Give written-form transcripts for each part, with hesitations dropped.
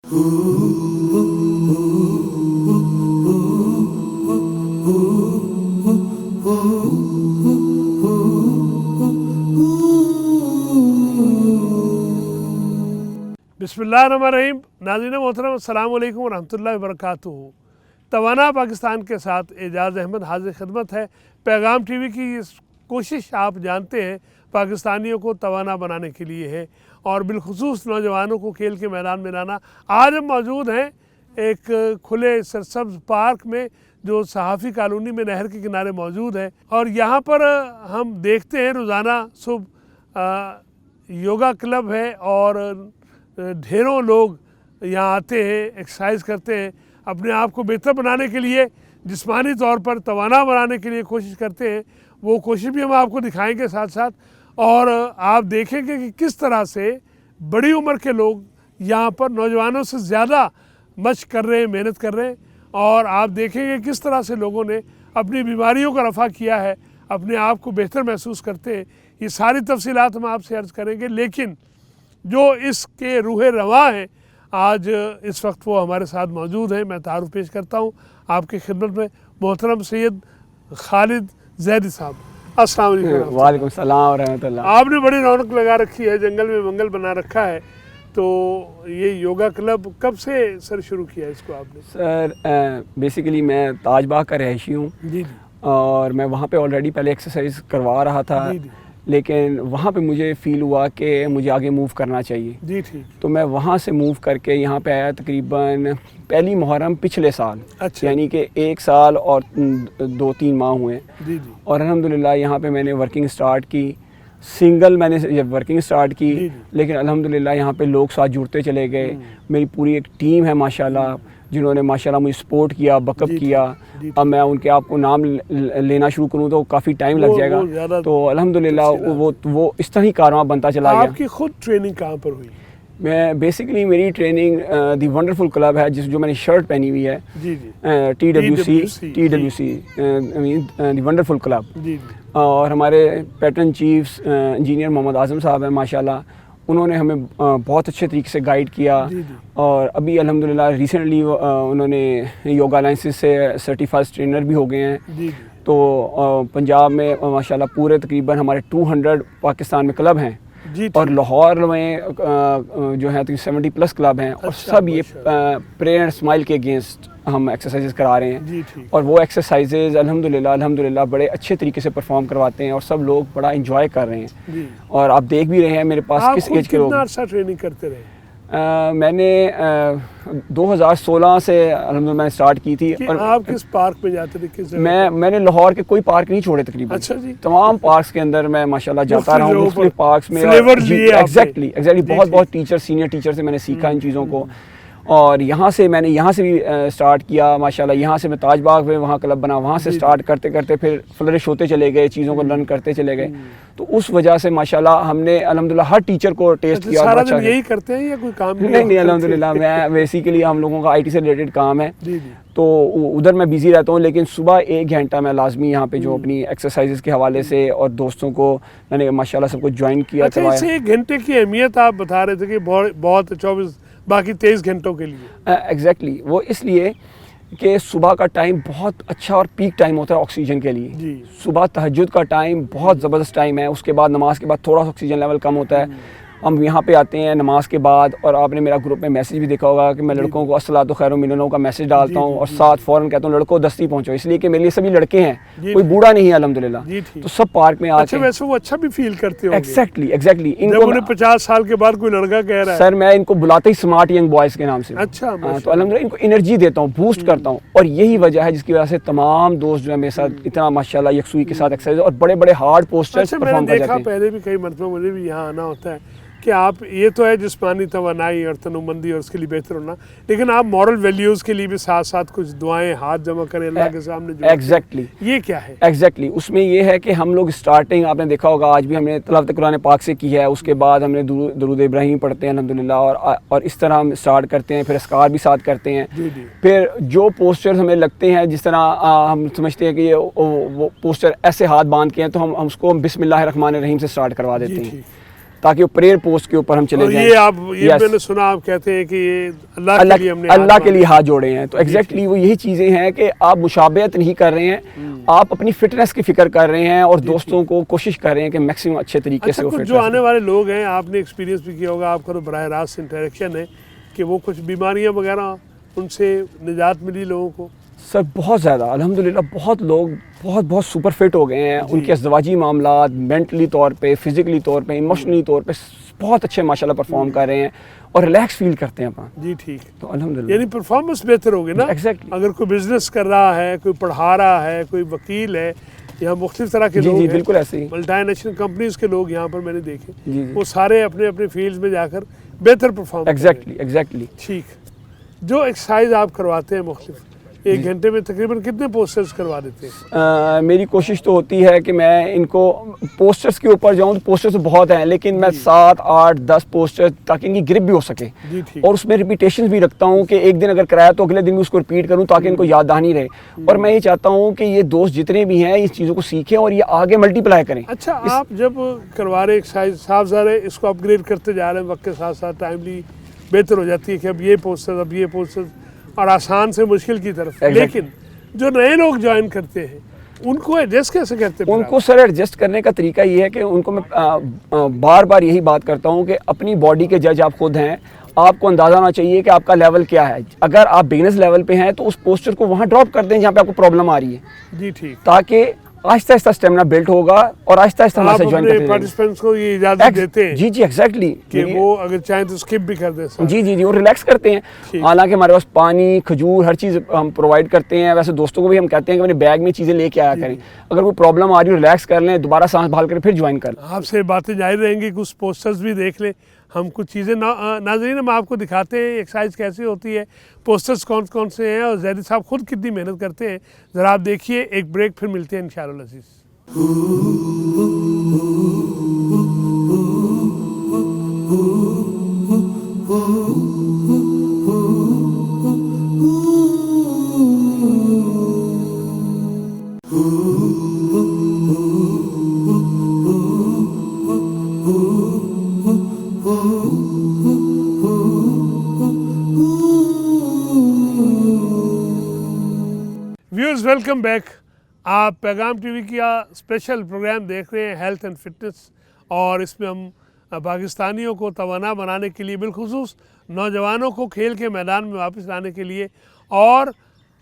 बिस्मिल्लाहिर्रहमानिर्रहीम। नाज़रीन मोहतरम, अस्सलामु अलैकुम वरहमतुल्लाहि वबरकातुहू। तवाना पाकिस्तान के साथ एजाज़ अहमद हाज़िर खिदमत है। पैगाम टीवी की इस कोशिश आप जानते हैं पाकिस्तानियों को तवाना बनाने के लिए है और बिलखुसूस नौजवानों को खेल के मैदान में लाना। आज हम मौजूद हैं एक खुले सरसब्ज़ पार्क में जो सहाफ़ी कॉलोनी में नहर के किनारे मौजूद है और यहाँ पर हम देखते हैं रोज़ाना सुबह योगा क्लब है और ढेरों लोग यहाँ आते हैं, एक्सरसाइज करते हैं, अपने आप को बेहतर बनाने के लिए, जिस्मानी तौर पर तवाना बनाने के लिए कोशिश करते हैं। वो कोशिश भी हम आपको दिखाएंगे साथ साथ और आप देखेंगे कि किस तरह से बड़ी उम्र के लोग यहाँ पर नौजवानों से ज़्यादा मशक कर रहे हैं, मेहनत कर रहे हैं और आप देखेंगे किस तरह से लोगों ने अपनी बीमारियों का रफ़ा किया है, अपने आप को बेहतर महसूस करते हैं। ये सारी तफसीलात हम आपसे अर्ज़ करेंगे, लेकिन जो इसके रूहे रवा हैं आज इस वक्त वो हमारे साथ मौजूद हैं। मैं तारुफ पेश करता हूँ आपकी खिदमत में मोहतरम सैयद खालिद ज़ैदी साहब। अस्सलाम वालेकुम। वालेकुम सलाम रहमतुल्लाह। आपने बड़ी रौनक लगा रखी है, जंगल में मंगल बना रखा है, तो ये योगा क्लब कब से सर शुरू किया इसको आपने? सर बेसिकली मैं ताजबाग का रहायशी हूँ जी और मैं वहाँ पे ऑलरेडी पहले एक्सरसाइज करवा रहा था जी जी लेकिन वहाँ पे मुझे फ़ील हुआ कि मुझे आगे मूव करना चाहिए जी ठीक। तो मैं वहाँ से मूव करके यहाँ पे आया तकरीबन पहली मुहर्रम पिछले साल। अच्छा। यानी कि 1 साल और 2-3 माह हुए जी जी और अल्हम्दुलिल्लाह यहाँ पे मैंने वर्किंग स्टार्ट की। सिंगल मैंने जब वर्किंग स्टार्ट की जी। लेकिन अल्हम्दुलिल्लाह यहाँ पे लोग साथ जुड़ते चले गए। मेरी पूरी एक टीम है माशाल्लाह जिन्होंने माशाल्लाह मुझे सपोर्ट किया, बकअप किया। अब मैं उनके आपको नाम लेना शुरू करूँ तो काफ़ी टाइम लग जाएगा, तो अल्हम्दुलिल्लाह वो इस तरह ही कारवां बनता चला गया। आपकी खुद ट्रेनिंग कहाँ पर हुई? मैं बेसिकली मेरी ट्रेनिंग दी वंडरफुल क्लब है जो मैंने शर्ट पहनी हुई है जी जी TWC दी वंडरफुल क्लब जी जी और हमारे पैटर्न चीफ्स इंजीनियर मोहम्मद आज़म साहब हैं माशाल्लाह, उन्होंने हमें बहुत अच्छे तरीके से गाइड किया। जी। और अभी अल्हम्दुलिल्लाह रिसेंटली उन्होंने योगा अलायंसेस से सर्टिफाइड ट्रेनर भी हो गए हैं। जी। तो पंजाब में माशाल्लाह पूरे तकरीबन हमारे 200 पाकिस्तान में क्लब हैं जी और लाहौर में जो है 70+ क्लब हैं और अच्छा, सब ये प्रेयर स्माइल के अगेंस्ट हम एक्सरसाइजेज करा रहे हैं जी ठीक। और वो एक्सरसाइजेज अल्हम्दुलिल्लाह बड़े अच्छे तरीके से परफॉर्म करवाते हैं और सब लोग बड़ा इंजॉय कर रहे हैं जी। और आप देख भी रहे हैं मेरे पास किस एज के लोग। कितना अर्सा ट्रेनिंग करते रहे? मैंने 2016 से अल्हम्दुलिल्लाह मैंने स्टार्ट की थी। और आप किस पार्क में जाते थे? किस मैंने लाहौर के कोई पार्क नहीं छोड़े तकरीबन। अच्छा जी। तमाम पार्क्स के अंदर मैं माशाल्लाह जाता रहा हूँ, मुख्तलिफ पार्क्स में। एग्जैक्टली बहुत टीचर सीनियर टीचर से मैंने सीखा इन चीज़ों को और मैंने यहाँ से भी स्टार्ट किया माशाल्लाह। यहाँ से मैं ताजबाग में वहाँ क्लब बना, वहाँ से स्टार्ट करते करते फिर फ्लरिश होते चले गए, चीज़ों को लर्न करते चले गए। तो उस वजह से माशाल्लाह हमने अल्हम्दुलिल्लाह हर टीचर को टेस्ट किया। सारा दिन यही करते हैं या कोई काम? नहीं अल्हम्दुलिल्लाह मैं बेसिकली हम लोगों का IT से रिलेटेड काम है जी। तो उधर मैं बिज़ी रहता हूँ, लेकिन सुबह 1 घंटा मैं लाजमी यहाँ पे जो अपनी एक्सरसाइजेज के हवाले से और दोस्तों को मैंने माशाल्लाह सबको ज्वाइन किया। अच्छा, इस 1 घंटे की अहमियत आप बता रहे थे कि बहुत 24 बाकी 23 घंटों के लिए। एग्जैक्टली वो इसलिए कि सुबह का टाइम बहुत अच्छा और पीक टाइम होता है ऑक्सीजन के लिए जी। सुबह तहज्जुद का टाइम बहुत ज़बरदस्त टाइम है, उसके बाद नमाज के बाद थोड़ा सा ऑक्सीजन लेवल कम होता है। हम यहाँ पे आते हैं नमाज के बाद और आपने मेरा ग्रुप में मैसेज भी देखा होगा कि मैं लड़कों को अस्सलातु खैरुम मिनन का मैसेज डालता हूँ और साथ फ़ौरन कहता हूँ लड़कों दस्ती पहुँचो, इसलिए कि मेरे लिए सभी लड़के हैं, कोई बूढ़ा नहीं है अल्हम्दुलिल्लाह। तो सब पार्क में आके अच्छा, वैसे वो अच्छा भी फील करते हो? एग्जैक्टली इनको 50 साल के बाद कोई लड़का कह रहा है सर मैं इनको बुलाते ही स्मार्ट यंग बॉयज़ के नाम से। अच्छा। तो अल्हम्दुलिल्लाह इनको एनर्जी देता हूँ, बूस्ट करता हूँ और यही वजह है जिसकी वजह से तमाम दोस्त जो है मेरे साथ इतना माशाल्लाह यकसुई के साथ एक्सरसाइज और बड़े बड़े हार्ड पोस्टर्स परफॉर्म कर जाते हैं। पहले भी कई मरतबा मुझे भी यहाँ आना होता है कि आप ये तो है जिस्मानी तवानाई और तनुमंदी और उसके लिए बेहतर होना, लेकिन आप मॉरल वैल्यूज़ के लिए भी साथ साथ कुछ दुआएं हाथ जमा करें अल्लाह के सामने। एग्जैक्टली ये क्या है? एग्जैक्टली उसमें ये है कि हम लोग स्टार्टिंग आपने देखा होगा आज भी हमने तिलावत कुरान पाक से की है, उसके बाद हमने दुरूद इब्राहिम पढ़ते हैं अल्हम्दुलिल्लाह और इस तरह हम स्टार्ट करते हैं, फिर अस्कार भी साथ करते हैं। फिर जो पोस्टर्स हमें लगते हैं जिस तरह हम समझते हैं कि ये वो पोस्टर ऐसे हाथ बांध के हैं तो हम उसको बिस्मिल्लाहिर्रहमानिर्रहीम से स्टार्ट करवा देते हैं। ताकि वो प्रेयर पोस्ट के ऊपर हम चले जाएं। ये मैंने सुना आप कहते हैं कि ये अल्लाह के लिए हाथ जोड़े हैं। तो एग्जैक्टली वो यही चीज़ें हैं कि आप मुशाबहत नहीं कर रहे हैं, आप अपनी फिटनेस की फिक्र कर रहे हैं और दोस्तों को कोशिश कर रहे हैं कि मैक्सिमम अच्छे तरीके से वो कुछ जो आने वाले लोग हैं, आपने एक्सपीरियंस भी किया होगा, आपका तो बराह रास्त इंटरेक्शन है कि वो कुछ बीमारियां वगैरह उनसे निजात मिली लोगों को? सर बहुत ज़्यादा अल्हम्दुलिल्लाह, बहुत लोग बहुत सुपर फिट हो गए हैं। उनके अज़दवाजी मामलात मेंटली तौर पे, फिज़िकली तौर पे, इमोशनली तौर पे बहुत अच्छे माशाल्लाह परफॉर्म कर रहे हैं और रिलैक्स फील करते हैं अपना। जी ठीक। तो अल्हम्दुलिल्लाह यानी परफॉर्मेंस बेहतर होगी ना। एग्जैक्टली। अगर कोई बिजनेस कर रहा है, कोई पढ़ा रहा है, कोई वकील है, यहाँ मुख्तलिफ तरह के लोग जी हैं, बिल्कुल ऐसे ही मल्टीनेशनल कंपनीज के लोग यहाँ पर मैंने देखे, जी वो सारे अपने अपने फील्ड में जाकर बेहतर परफॉर्म। एग्जैक्टली। ठीक। जो एक्सरसाइज आप करवाते हैं मुख्तलिफ, एक घंटे में तकरीबन कितने पोस्टर्स करवा देते हैं? मेरी कोशिश तो होती है कि मैं इनको पोस्टर्स के ऊपर जाऊं, तो पोस्टर्स तो बहुत हैं, लेकिन मैं 7, 8, 10 पोस्टर्स ताकि इनकी ग्रिप भी हो सके। जी ठीक। और उसमें रिपीटेशन भी रखता हूं कि एक दिन अगर कराया तो अगले दिन भी उसको रिपीट करूं ताकि इनको याददहानी रहे। और मैं ये चाहता हूं कि ये दोस्त जितने भी हैं इस चीज़ों को सीखें और ये आगे मल्टीप्लाई करें। अच्छा, आप जब करवा रहे एक्सरसाइज, साफ ज़ाहिर है इसको अपग्रेड करते जा रहे हैं, वक्त के साथ साथ टाइमली बेहतर हो जाती है कि अब ये पोस्टर, अब ये पोस्टर, और आसान से मुश्किल की तरफ। लेकिन जो नए लोग ज्वाइन करते हैं उनको एडजस्ट कैसे करते हैं? उनको सर एडजस्ट करने का तरीका ये है कि उनको मैं बार बार यही बात करता हूँ कि अपनी बॉडी के जज आप खुद हैं। आपको अंदाज़ा होना चाहिए कि आपका लेवल क्या है। अगर आप बिगिनर्स लेवल पे हैं तो उस पोस्टर को वहाँ ड्रॉप कर दें जहाँ पे आपको प्रॉब्लम आ रही है। जी ठीक। ताकि आहिस्ता आहिस्ता स्टेमिना बिल्ड होगा और आहिस्ता आहिस्ता हमारे साथ ज्वाइन करते हैं। पार्टिसिपेंट्स को ये इजाज़त देते हैं जी एग्जैक्टली कि वो अगर चाहें तो स्किप भी कर दें। जी वो रिलैक्स करते हैं। हालांकि हमारे पास पानी, खजूर, हर चीज़ हम प्रोवाइड करते हैं। वैसे दोस्तों को भी हम कहते हैं कि अपने बैग में चीज़ें लेके आया करें। अगर कोई प्रॉब्लम आ रही हो रिलैक्स कर लें, दोबारा सांस बहाल कर फिर ज्वाइन कर लें। आपसे बातें जारी रहेंगी, कुछ पोस्टर्स भी देख लें, हम कुछ चीज़ें नाज़रीन हम आपको दिखाते हैं एक्सरसाइज कैसी होती है, पोस्टर्स कौन कौन से हैं और ज़ैदी साहब खुद कितनी मेहनत करते हैं। ज़रा आप देखिए, एक ब्रेक, फिर मिलते हैं इंशाअल्लाह अज़ीज़। Viewers welcome back. आप पैगाम टीवी का स्पेशल प्रोग्राम देख रहे हैं हेल्थ एंड फिटनेस, और इसमें हम पाकिस्तानियों को तवाना बनाने के लिए, बिलखुसूस नौजवानों को खेल के मैदान में वापस लाने के लिए और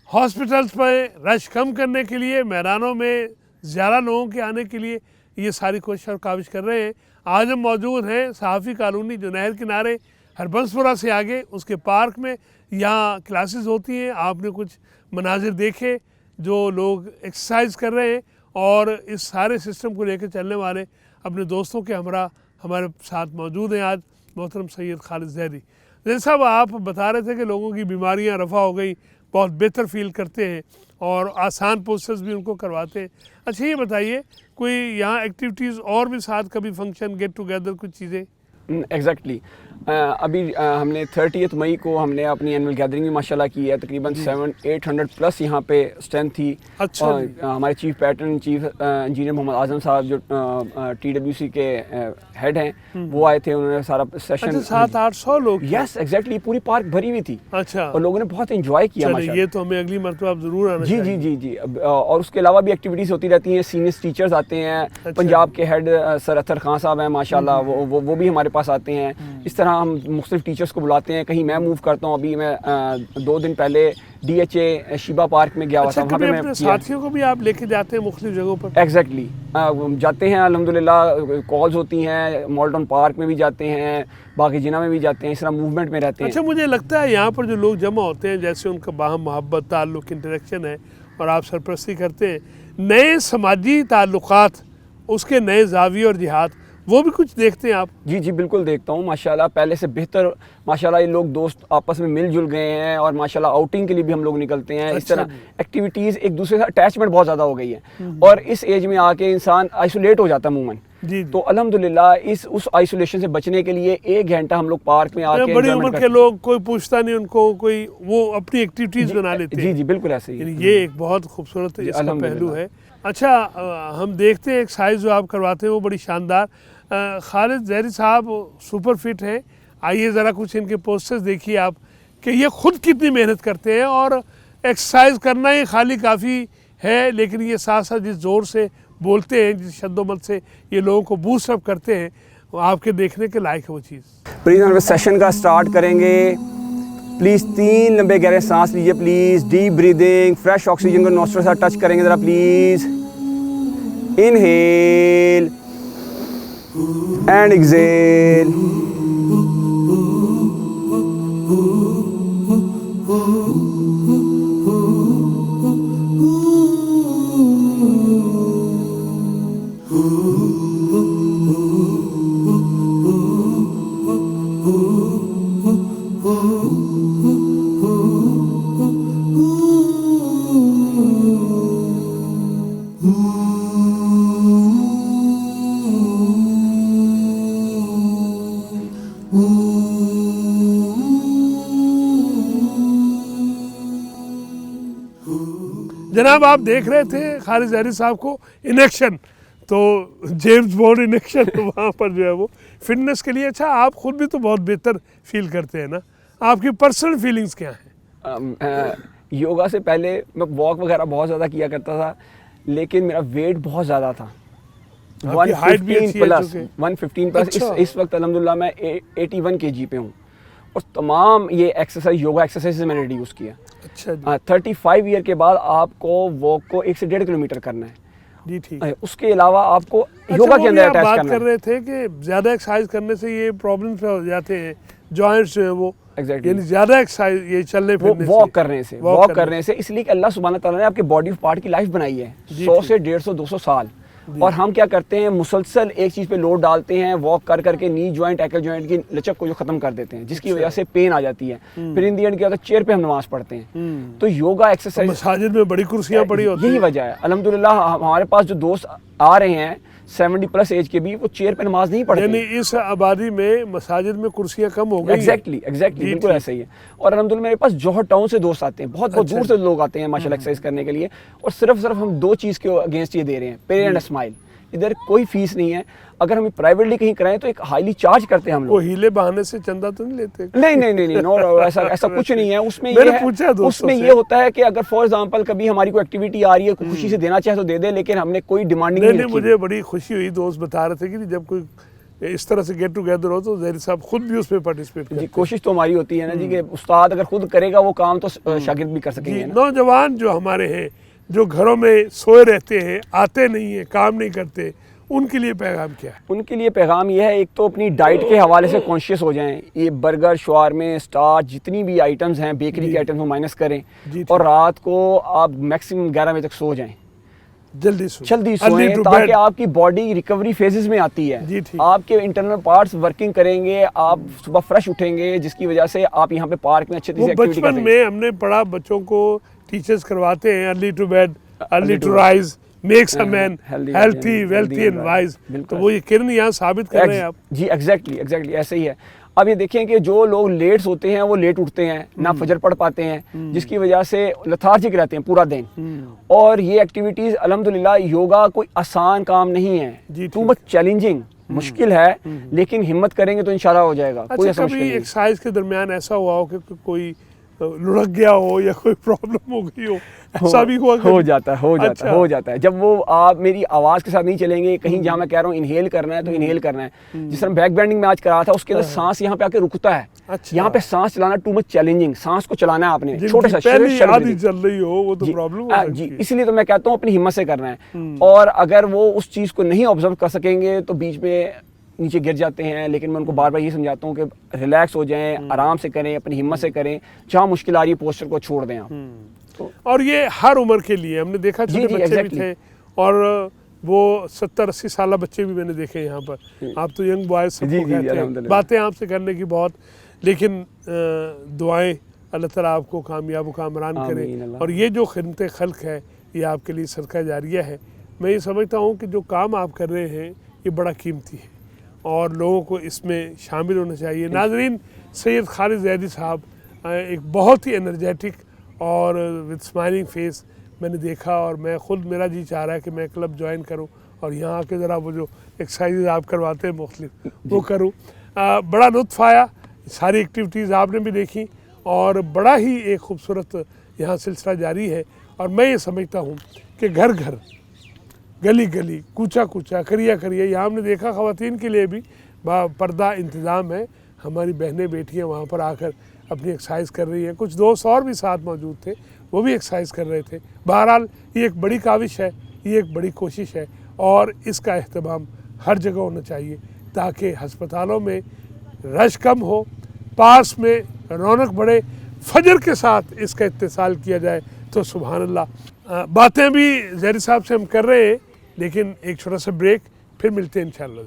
हॉस्पिटल्स पर रश कम करने के लिए, मैदानों में ज़्यादा लोगों के आने के लिए ये सारी कोशिश और काविश कर रहे हैं। आज हम मौजूद हैं सहाफ़ी कॉलोनी, जो नहर किनारे हरबंसपुरा से आगे उसके पार्क में। यहाँ क्लासेस होती हैं, आपने कुछ मनाजिर देखे जो लोग एक्सरसाइज कर रहे हैं, और इस सारे सिस्टम को लेकर चलने वाले अपने दोस्तों के हमरा हमारे साथ मौजूद हैं आज मोहतरम सैयद खालिद ज़ैदी। जैसे साहब आप बता रहे थे कि लोगों की बीमारियां रफ़ा हो गई, बहुत बेहतर फील करते हैं और आसान पोस्टर्स भी उनको करवाते हैं। अच्छा ये बताइए, कोई यहाँ एक्टिविटीज़ और भी साथ, कभी फंक्शन, गेट टुगेदर, कुछ चीज़ें? एग्जैक्टली अभी हमने 30 मई को हमने अपनी एनुअल गैदरिंग भी माशाल्लाह की है। तकरीबन 700-800 प्लस यहाँ पे स्ट्रेंथ थी। अच्छा। हमारे chief pattern, chief engineer Mohammad Azam साहब जो TWC के हेड हैं, वो आए थे, उन्होंने सारा सेशन। अच्छा, 700-800 लोग? यस एग्जैक्टली, पूरी पार्क भरी हुई थी। अच्छा। और लोगों ने बहुत एंजॉय किया माशाल्लाह। ये तो हमें अगली मरतबा आप ज़रूर आना चाहिए। जी और उसके अलावा भी एक्टिविटीज़ होती रहती हैं। सीनियर टीचर्स आते हैं। अच्छा। पंजाब के हेड सर अतर खान साहब हैं माशाल्लाह, वो भी हमारे पास आते हैं। इस तरह हम मुख्तलिफ टीचर्स को बुलाते हैं। कहीं मैं मूव करता हूँ, अभी मैं 2 दिन पहले DHA शिबा पार्क में गया हुआ था। वहाँ पे मैं साथियों को भी आप लेके जाते हैं मुख्तलिफ जगहों पर? एग्जैक्टली जाते हैं अल्हम्दुलिल्लाह, कॉल्स होती हैं। मॉल्टन पार्क में भी जाते हैं, बाकी जिना में भी जाते हैं, इस तरह मूवमेंट में रहते हैं। अच्छा, मुझे लगता है यहाँ पर जो लोग जमा होते हैं, जैसे उनका बाहम मोहब्बत, ताल्लुक़, इंटरेक्शन है और आप सरपरस्ती करते हैं, नए समाजी ताल्लुकात, उसके नए ज़ाविये और जिहाद, वो भी कुछ देखते हैं आप? जी बिल्कुल देखता हूँ माशाल्लाह। पहले से बेहतर माशाल्लाह ये लोग दोस्त आपस में मिलजुल गए हैं और माशाल्लाह आउटिंग के लिए भी हम लोग निकलते हैं। इस तरह एक्टिविटीज़, एक दूसरे से अटैचमेंट बहुत ज़्यादा हो गई है। और इस एज में आके इंसान आइसोलेट हो जाता है अमूमन। तो अल्हम्दुलिल्लाह उस आइसोलेशन से बचने के लिए 1 घंटा हम लोग पार्क में आके, बड़ी उम्र के लोग, कोई पूछता नहीं उनको, कोई वो अपनी एक्टिविटीज़ बना लेते हैं। जी बिल्कुल ऐसे ही। ये एक बहुत खूबसूरत इसका पहलू है। अच्छा, हम देखते हैं एक्सरसाइज जो आप करवाते हैं वो बड़ी शानदार। खालिद ज़हरी साहब सुपर फिट हैं। आइए ज़रा कुछ इनके पोस्टर्स देखिए आप कि ये खुद कितनी मेहनत करते हैं, और एक्सरसाइज करना ही खाली काफ़ी है, लेकिन ये साथ साथ जिस ज़ोर से बोलते हैं, जिस शद्दोमत से ये लोगों को बूस्ट अप करते हैं, वो आपके देखने के लायक है वो चीज़। प्लीज़ हम सेशन का स्टार्ट करेंगे। प्लीज़ 3 लंबे गहरे सांस लीजिए, please deep breathing, fresh oxygen को नोस्ट्रल से टच करेंगे ज़रा प्लीज़। Inhale and exhale. जनाब आप देख रहे थे खालिद ज़हरी साहब को इन एक्शन, तो जेम्स बॉन्ड इन एक्शन वहाँ पर जो है वो फिटनेस के लिए। अच्छा, आप खुद भी तो बहुत बेहतर फील करते हैं ना, आपकी पर्सनल फीलिंग्स क्या हैं? योगा से पहले मैं वॉक वगैरह बहुत ज़्यादा किया करता था, लेकिन मेरा वेट बहुत ज़्यादा था। 115 प्लस 115 प्लस। अच्छा। इस वक्त अल्हम्दुलिल्लाह मैं 81 kg पे हूँ, और तमाम ये एक्सरसाइज योगा एक्सरसाइज से मैंने रिड्यूस किया। अच्छा जी। 35 ईयर के बाद आपको वॉक को 1 से 1.5 किलोमीटर करना है जी, ठीक। उसके अलावा आपको अच्छा, योगा वो के भी अंदर आप अटैच बात करना कर है। रहे थे कि ज़्यादा एक्सरसाइज करने से ये प्रॉब्लम्स हो जाते हैं, जॉइंट्स जो है वो Exactly. यानी ज़्यादा एक्सरसाइज ये चलने वो फिरने वॉक से, करने से walk वॉक करने से, इसलिए कि अल्लाह सुब्हानहू तआला ने आपके बॉडी पार्ट की लाइफ बनाई है जी, 100 ठीक। से 150 200 साल, और हम क्या करते हैं, मुसलसल एक चीज़ पे लोड डालते हैं, वॉक कर करके नी जॉइंट एकल जॉइंट की लचक को जो ख़त्म कर देते हैं, जिसकी वजह से पेन आ जाती है। फिर इन दी एंड क्या होता है, चेयर पे हम नमाज पढ़ते हैं। तो योगा एक्सरसाइज, मसाजिद में बड़ी कुर्सियाँ पड़ी होती यही हैं। वजह है। अल्हम्दुलिल्लाह हमारे पास जो दोस्त आ रहे हैं 70 प्लस एज के भी, वो चेयर पे नमाज नहीं पढ़ते। यानी इस आबादी में मसाजिद में कुर्सियाँ कम हो गई हैं। एग्जैक्टली बिल्कुल ऐसा ही है। और अल्हम्दुलिल्लाह मेरे पास जौहर टाउन से दोस्त आते हैं, बहुत बहुत दूर से लोग आते हैं माशाल्लाह एक्सरसाइज करने के लिए, और सिर्फ हम 2 चीज़ के अगेंस्ट ये दे रहे हैं, पे एंड स्माइल। इधर कोई फीस नहीं है, अगर हम प्राइवेटली कहीं कराएं तो एक हाईली चार्ज करते हैं हम वो लोग। हीले बहाने से चंदा तो नहीं लेते? नहीं, नो, ऐसा कुछ नहीं है। उसमें मैंने ये है, पूछा दोस्तों उसमें से। ये होता है कि अगर फॉर एग्जांपल कभी हमारी कोई एक्टिविटी आ रही है, कोई खुशी से देना चाहे तो दे दे, लेकिन हमने कोई डिमांडिंग नहीं नहीं, रखी। मुझे बड़ी खुशी हुई, दोस्त बता रहे थे कि जब कोई इस तरह से गेट टुगेदर हो तो ज़हरी साहब खुद भी उसमें पार्टिसिपेट जी, करते हैं। कोशिश तो हमारी होती है ना जी, कि उस्ताद अगर खुद करेगा वो काम तो शागिर्द भी कर सकेंगे जी, ना। नौजवान जो हमारे हैं, जो घरों में सोए रहते हैं, आते नहीं है, काम नहीं करते, उनके लिए पैगाम क्या है? उनके लिए पैगाम ये है, एक तो अपनी डाइट के हवाले से कॉन्शियस हो जाएं। ये बर्गर, शवारमे, स्टार्च, जितनी भी आइटम्स हैं बेकरी के आइटम्स, वो माइनस करें, जी, और रात को आप मैक्सिमम 11 बजे तक सो जाएं। जल्दी सोएं ताकि आपकी बॉडी रिकवरी फेजेस में आती है। जी, ठीक। आपके इंटरनल पार्ट्स वर्किंग करेंगे, आप सुबह फ्रेश उठेंगे, जिसकी वजह से आप यहाँ पे पार्क में अच्छे से एक्टिविटी बचपन में हमने पढ़ा, बच्चों को टीचर्स करवाते हैं early to bed early to rise makes a man healthy wealthy and wise, तो वो ये किरण यहाँ साबित कर रहे हैं आप। जी, एग्जैक्टली ऐसे ही है। अब ये देखें कि जो लोग लेट सोते हैं वो लेट उठते हैं, ना फजर पढ़ पाते हैं, जिसकी वजह से लथार्जिक रहते हैं पूरा दिन। और ये एक्टिविटीज़ अल्हम्दुलिल्लाह, योगा कोई आसान काम नहीं है, टू मच चैलेंजिंग, मुश्किल है, लेकिन हिम्मत करेंगे तो इंशाल्लाह हो जाएगा। कोई ऐसा मुश्किल कभी नहीं। एक्सरसाइज के दरमियान ऐसा हुआ हो कि कोई लुढ़क गया हो या कोई प्रॉब्लम हो गई हो, ऐसा भी हुआ? हो जाता है। अच्छा। हो जाता है जब वो आप मेरी आवाज़ के साथ नहीं चलेंगे, कहीं जहाँ मैं कह रहा हूँ इनहेल करना है तो इनहेल करना है। जिस तरह बैक बेंडिंग में आज करा था, उसके अंदर सांस यहाँ पे आके रुकता है। अच्छा। यहाँ पे सांस चलाना टू मच चैलेंजिंग, सांस को चलाना है आपने जिनकी छोटे सा पहली आधी चल रही हो वो तो प्रॉब्लम हो सकती जी, है। इसलिए तो मैं कहता हूँ अपनी हिम्मत से करना है। और अगर वो उस चीज़ को नहीं ऑब्जर्व कर सकेंगे तो बीच में नीचे गिर जाते हैं, लेकिन मैं उनको बार बार ये समझाता हूँ कि रिलैक्स हो जाएं, आराम से करें, अपनी हिम्मत से करें, जहाँ मुश्किल आ रही है पोस्चर को छोड़ दें आप। तो और ये हर उम्र के लिए हमने देखा, छोटे बच्चे exactly. भी थे, और वो 70-80 साल बच्चे भी मैंने देखे यहाँ पर। आप तो यंग बॉयज सबको कहते हैं, अल्हम्दुलिल्लाह। बातें आपसे करने की बहुत, लेकिन दुआएं अल्लाह ताला आपको कामयाब कामरान करे। अल्लाह। और ये जो खिदमत खल्क है, ये आपके लिए सदका जारिया है। मैं ये समझता हूँ कि जो काम आप कर रहे हैं ये बड़ा कीमती है और लोगों को इसमें शामिल होना चाहिए। नाजरीन, सैयद खालिद ज़हरी साहब एक बहुत ही एनर्जेटिक और विद स्माइलिंग फेस मैंने देखा, और मैं ख़ुद, मेरा जी चाह रहा है कि मैं क्लब ज्वाइन करूं और यहाँ आके ज़रा वो जो एक्सरसाइज आप करवाते हैं मुख्तलिफ वो करूँ। बड़ा लुत्फ़ आया, सारी एक्टिविटीज़ आपने भी देखी और बड़ा ही एक खूबसूरत यहाँ सिलसिला जारी है। और मैं ये समझता हूँ कि घर घर, गली गली, कूचा कूचा, करिया करिया, यहाँ हमने देखा ख़वातीन के लिए भी पर्दा इंतज़ाम है। हमारी बहनें बेटियाँ वहाँ पर आकर अपनी एक्सरसाइज कर रही हैं। कुछ दोस्त और भी साथ मौजूद थे, वो भी एक्सरसाइज कर रहे थे। बहरहाल ये एक बड़ी काविश है, ये एक बड़ी कोशिश है और इसका अहतमाम हर जगह होना चाहिए ताकि हस्पतालों में रश कम हो, पास में रौनक बढ़े, फजर के साथ इसका इत्तिसाल किया जाए तो सुभान अल्लाह। बातें भी ज़हरी साहब से हम कर रहे हैं, लेकिन एक छोटा सा ब्रेक, फिर मिलते हैं इंशाअल्लाह।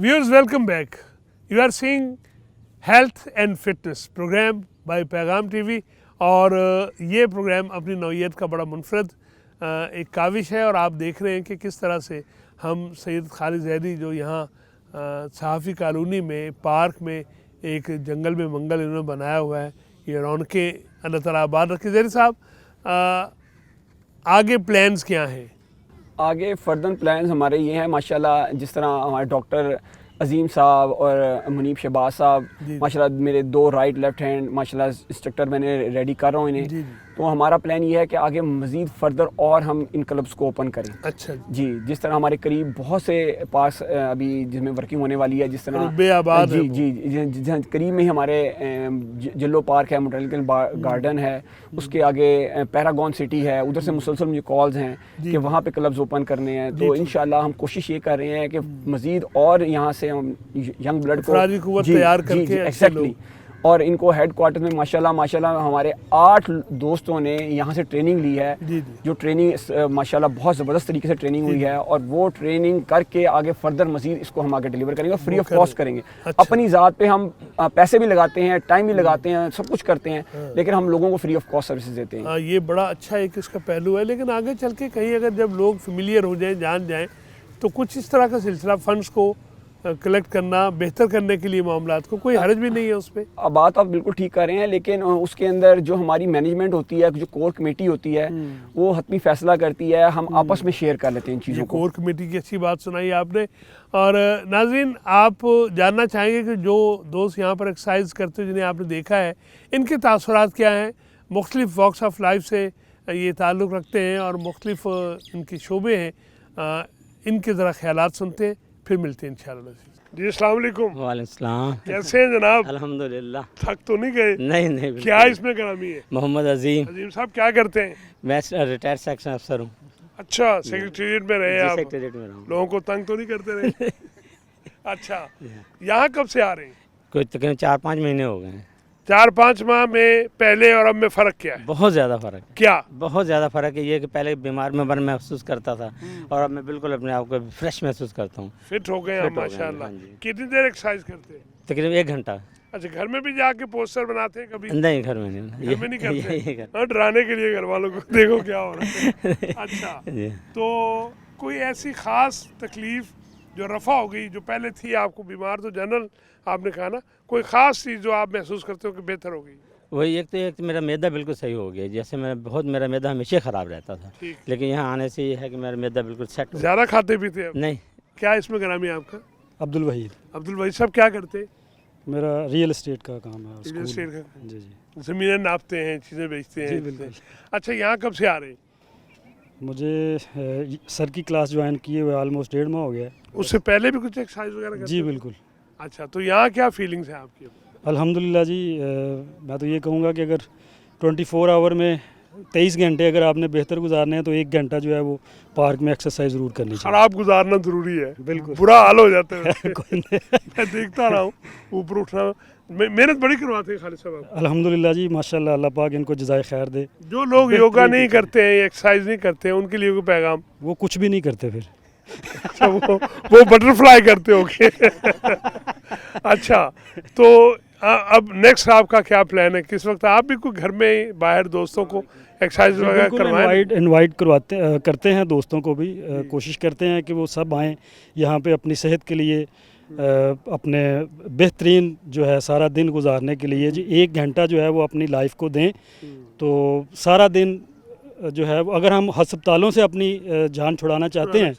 Viewers, welcome back. You are seeing health and fitness program by Paigham TV और ये प्रोग्राम अपनी नौइयत का बड़ा मुनफरद एक काविश है। और आप देख रहे हैं कि किस तरह से हम सैयद खालिद ज़ैदी जो यहाँ सहाफ़ी कॉलोनी में पार्क में एक जंगल में मंगल इन्होंने बनाया हुआ है, ये रौनकें अल्लाह ताला आबाद रखे। ज़ैदी साहब, आगे प्लान्स क्या हैं? आगे फर्दर प्लान्स हमारे ये हैं माशाल्लाह, जिस तरह हमारे डॉक्टर अजीम साहब और मुनीब शहबाज साहब माशाल्लाह मेरे दो राइट लेफ्ट हैंड माशाल्लाह इंस्ट्रक्टर मैंने रेडी कर रहा हूँ इन्हें। तो हमारा प्लान ये है कि आगे मज़ीद फर्दर और हम इन क्लब्स को ओपन करें। अच्छा जी, जिस तरह हमारे करीब बहुत से पास अभी जिसमें वर्किंग होने वाली है, जिस तरह जी जी करीब में ही हमारे जिलो पार्क है, मोटेलिकल गार्डन है, उसके आगे पैरागॉन सिटी है, उधर से मुसलसल मुझे कॉल्स हैं कि वहाँ पे क्लब्स ओपन करने हैं। तो इंशाल्लाह हम कोशिश ये कर रहे हैं कि मज़ीद और यहाँ से हम यंग ब्लड को तैयार करके एग्जैक्टली और इनको हेड क्वार्टर में माशाल्लाह हमारे 8 दोस्तों ने यहाँ से ट्रेनिंग ली है, जो ट्रेनिंग माशाल्लाह बहुत ज़बरदस्त तरीके से ट्रेनिंग हुई है। और वो ट्रेनिंग करके आगे फर्दर मज़ीद इसको हम आगे डिलीवर करेंगे और फ्री ऑफ कॉस्ट करेंगे। अच्छा। अपनी ज़ात पे हम पैसे भी लगाते हैं, टाइम भी लगाते हैं, सब कुछ करते हैं, लेकिन हम लोगों को फ्री ऑफ कॉस्ट सर्विसेज देते हैं। ये बड़ा अच्छा एक इसका पहलू है। लेकिन आगे चल के कहीं अगर जब लोग फेमिलियर हो जाएँ, जान जाएँ, तो कुछ इस तरह का सिलसिला फंड्स को कलेक्ट करना बेहतर करने के लिए मामलात को कोई हर्ज भी नहीं है उस पर। अब बात आप बिल्कुल ठीक कर रहे हैं, लेकिन उसके अंदर जो हमारी मैनेजमेंट होती है, जो कोर कमेटी होती है, वो हतमी फैसला करती है, हम आपस में शेयर कर लेते हैं इन चीज़ों को। कोर कमेटी की अच्छी बात सुनाई आपने। और नाज़रीन, आप जानना चाहेंगे कि जो दोस्त यहाँ पर एक्सरसाइज करते जिन्हें आपने देखा है, इनके तासुरात क्या हैं, मुख्तलिफ वॉक्स ऑफ लाइफ से ये ताल्लुक़ रखते हैं और मुख्तलिफ इनके शोबे हैं, इनके ज़रा ख्यालात सुनते हैं, फिर मिलते हैं इंशाअल्लाह। जी अस्सलाम वालेकुम। वालेकुम सलाम। कैसे हैं जनाब? अल्हम्दुलिल्लाह। थक तो नहीं गए? नहीं क्या इसमें करामी है? मोहम्मद अजीम। अजीम साहब क्या करते हैं? मैं रिटायर्ड सेक्शन अफसर हूँ। अच्छा, सेक्रेटेरिएट में रहे आप? सेक्रेटेरिएट में रहा। लोगों को तंग तो नहीं करते रहे? अच्छा, यहाँ कब से आ रहे हैं? कोई तकरीबन 4-5 महीने हो गए हैं। 4-5 माह में पहले और अब में फ़र्क क्या है? बहुत ज़्यादा फ़र्क। क्या? बहुत ज़्यादा फ़र्क है। ये कि पहले बीमार में महसूस करता था और अब मैं बिल्कुल अपने आप को फ्रेश महसूस करता हूँ। फिट हो गए हैं माशाल्लाह। कितनी देर एक्सरसाइज करते हैं? तकरीबन 1 घंटा। अच्छा, घर में भी जाके पोस्टर बनाते हैं कभी? नहीं, घर में नहीं। घर में नहीं करते? डराने के लिए घर वालों को देखो क्या हो रहा है। अच्छा, तो कोई ऐसी ख़ास तकलीफ़ जो रफ़ा हो गई, जो पहले थी आपको बीमार, तो जनरल आपने कहा ना, कोई ख़ास चीज़ जो आप महसूस करते हो कि बेहतर हो गई? वही एक तो मेरा मैदा बिल्कुल सही हो गया। जैसे मेरा मैदा हमेशा ख़राब रहता था, लेकिन यहाँ आने से ये है कि मेरा मैदा बिल्कुल सेट। ज़्यादा खाते पीते अब? नहीं। क्या इसमें ग्रामी आपका? अब्दुल वहीद। अब्दुल वहीद साहब क्या करते? मेरा रियल एस्टेट का काम है। रियल एस्टेट का? जी जी। ज़मीनें नापते हैं, चीज़ें बेचते हैं? बिल्कुल। अच्छा, यहाँ कब से आ रहे हैं? मुझे सर की क्लास ज्वाइन किए हुए ऑलमोस्ट 1.5 माह हो गया है। उससे पहले भी कुछ एक्सरसाइज वगैरह करते? जी बिल्कुल। अच्छा, तो यहाँ क्या फीलिंग्स है आपकी? अल्हम्दुलिल्लाह जी, मैं तो ये कहूँगा कि अगर 24 आवर में 23 घंटे अगर आपने बेहतर गुजारने हैं तो 1 घंटा जो है वो पार्क में एक्सरसाइज ज़रूर करनी चाहिए। खराब गुजारना ज़रूरी है, बिल्कुल। बुरा हाल हो जाता है। मैं देखता रहा हूँ, ऊपर उठना, मेहनत बड़ी करवाते हैं खालिद साहब। अल्हम्दुलिल्लाह जी, माशाल्लाह, अल्लाह पाक इनको जज़ाए खैर दे। जो लोग योगा नहीं करते हैं, एक्सरसाइज नहीं करते हैं, उनके लिए कोई पैगाम? वो कुछ भी नहीं करते फिर अच्छा, वो बटरफ्लाई करते होगे। अच्छा, तो अब नेक्स्ट आपका क्या प्लान है? किस वक्त आप भी कोई घर में बाहर दोस्तों को एक्सरसाइज वगैरह बिल्कुल करवाएं? इनवाइट करते हैं दोस्तों को भी, कोशिश करते हैं कि वो सब आएँ यहाँ पे अपनी सेहत के लिए, अपने बेहतरीन जो है सारा दिन गुजारने के लिए जी 1 घंटा जो है वो अपनी लाइफ को दें। तो सारा दिन जो है वो अगर हम अस्पतालों से अपनी जान छुड़ाना चाहते हैं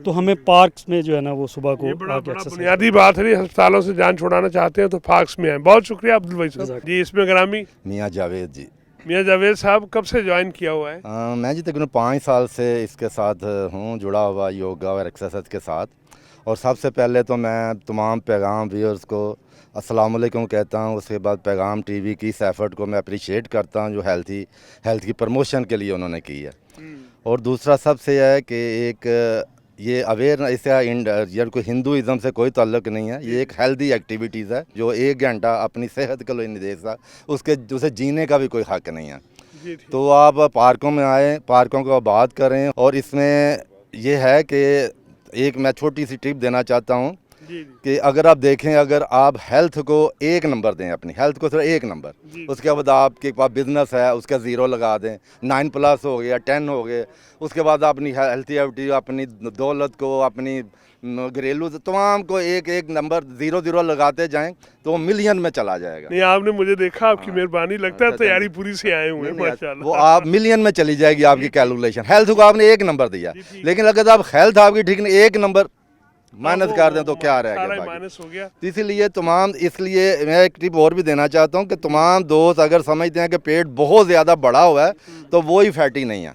तो हमें पार्क्स में जो है ना वो सुबह को ये बड़ा आके बड़ा एक्सरसाइज बुनियादी बात है। अस्पतालों से जान छुड़ाना चाहते हैं तो पार्क्स में आए। बहुत शुक्रिया अब्दुल भाई साहब जी। इसमें ग्रामी मियाँ जावेद जी। मियाँ जावेद साहब कब से ज्वाइन किया हुआ है? मैं जी तकरीबन 5 साल से इसके साथ हूँ जुड़ा हुआ, योगा और एक्सरसाइज के साथ। और सबसे पहले तो मैं तमाम पैगाम व्यूअर्स को अस्सलाम वालेकुम कहता हूँ। उसके बाद पैगाम टीवी की इस एफ़र्ट को मैं अप्रिशिएट करता हूँ जो हेल्थ की प्रमोशन के लिए उन्होंने की है। और दूसरा सबसे यह है कि एक ये अवेयर इसका यार कोई हिंदुज़म से कोई ताल्लुक नहीं है। ये एक हेल्दी एक्टिविटीज़ है जो 1 घंटा अपनी सेहत के लिए नहीं दे सकता, उसे जीने का भी कोई हक़ नहीं है। तो आप पार्कों में आएँ, पार्कों को बात करें। और इसमें यह है कि एक मैं छोटी सी टिप देना चाहता हूँ कि अगर आप देखें, अगर आप हेल्थ को 1 नंबर दें, अपनी हेल्थ को सिर्फ 1 नंबर, उसके बाद आपके पास बिजनेस है उसका 0 लगा दें, 9+ हो गया, 10 हो गए। उसके बाद अपनी हेल्थी एक्टिविटी, अपनी दौलत को, अपनी घरेलू तमाम को एक नंबर 0 लगाते जाएं तो मिलियन में चला जाएगा। नहीं, आपने मुझे देखा, आपकी मेहरबानी, लगता है तैयारी पूरी से आए हुए हैं माशाल्लाह। वो आप मिलियन में चली जाएगी आपकी कैलकुलेशन। हेल्थ को आपने 1 नंबर दिया, लेकिन अगर आप हेल्थ आपकी ठीक नहीं 1 नंबर माइनस कर दें तो क्या रहेगा? माइनस हो गया। इसलिए इसलिए मैं एक टिप और भी देना चाहता हूँ कि तमाम दोस्त अगर समझते हैं कि पेट बहुत ज़्यादा बड़ा हुआ है तो वो ही फैटी नहीं है।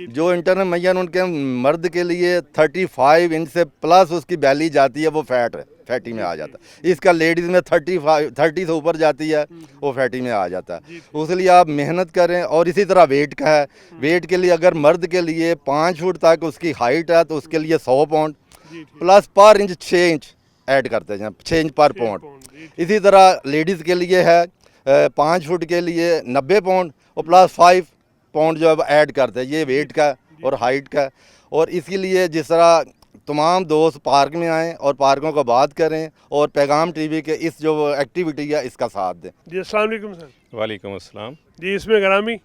जो इंटरनल मैयन उनके मर्द के लिए 35 इंच से प्लस उसकी बैली जाती है वो फैटी में आ जाता है। इसका लेडीज़ में 30 से ऊपर जाती है वो फैटी में आ जाता है। उसलिए आप मेहनत करें। और इसी तरह वेट का है, वेट के लिए अगर मर्द के लिए 5 फुट तक उसकी हाइट है तो उसके लिए 100 पाउंड प्लस पर इंच 6 इंच ऐड करते हैं, 6 इंच पर पाउंड। इसी तरह लेडीज़ के लिए है 5 फुट के लिए 90 पाउंड और प्लस 5 पाउंड जो है ऐड करते हैं। ये वेट का और हाइट का। और इसीलिए जिस तरह तमाम दोस्त पार्क में आएँ और पार्कों को बात करें और पैगाम टीवी के इस जो एक्टिविटी है इसका साथ दें। जी अस्सलाम वालेकुम सर। वालेकुम अस्सलाम जी, इसमें ग्रामी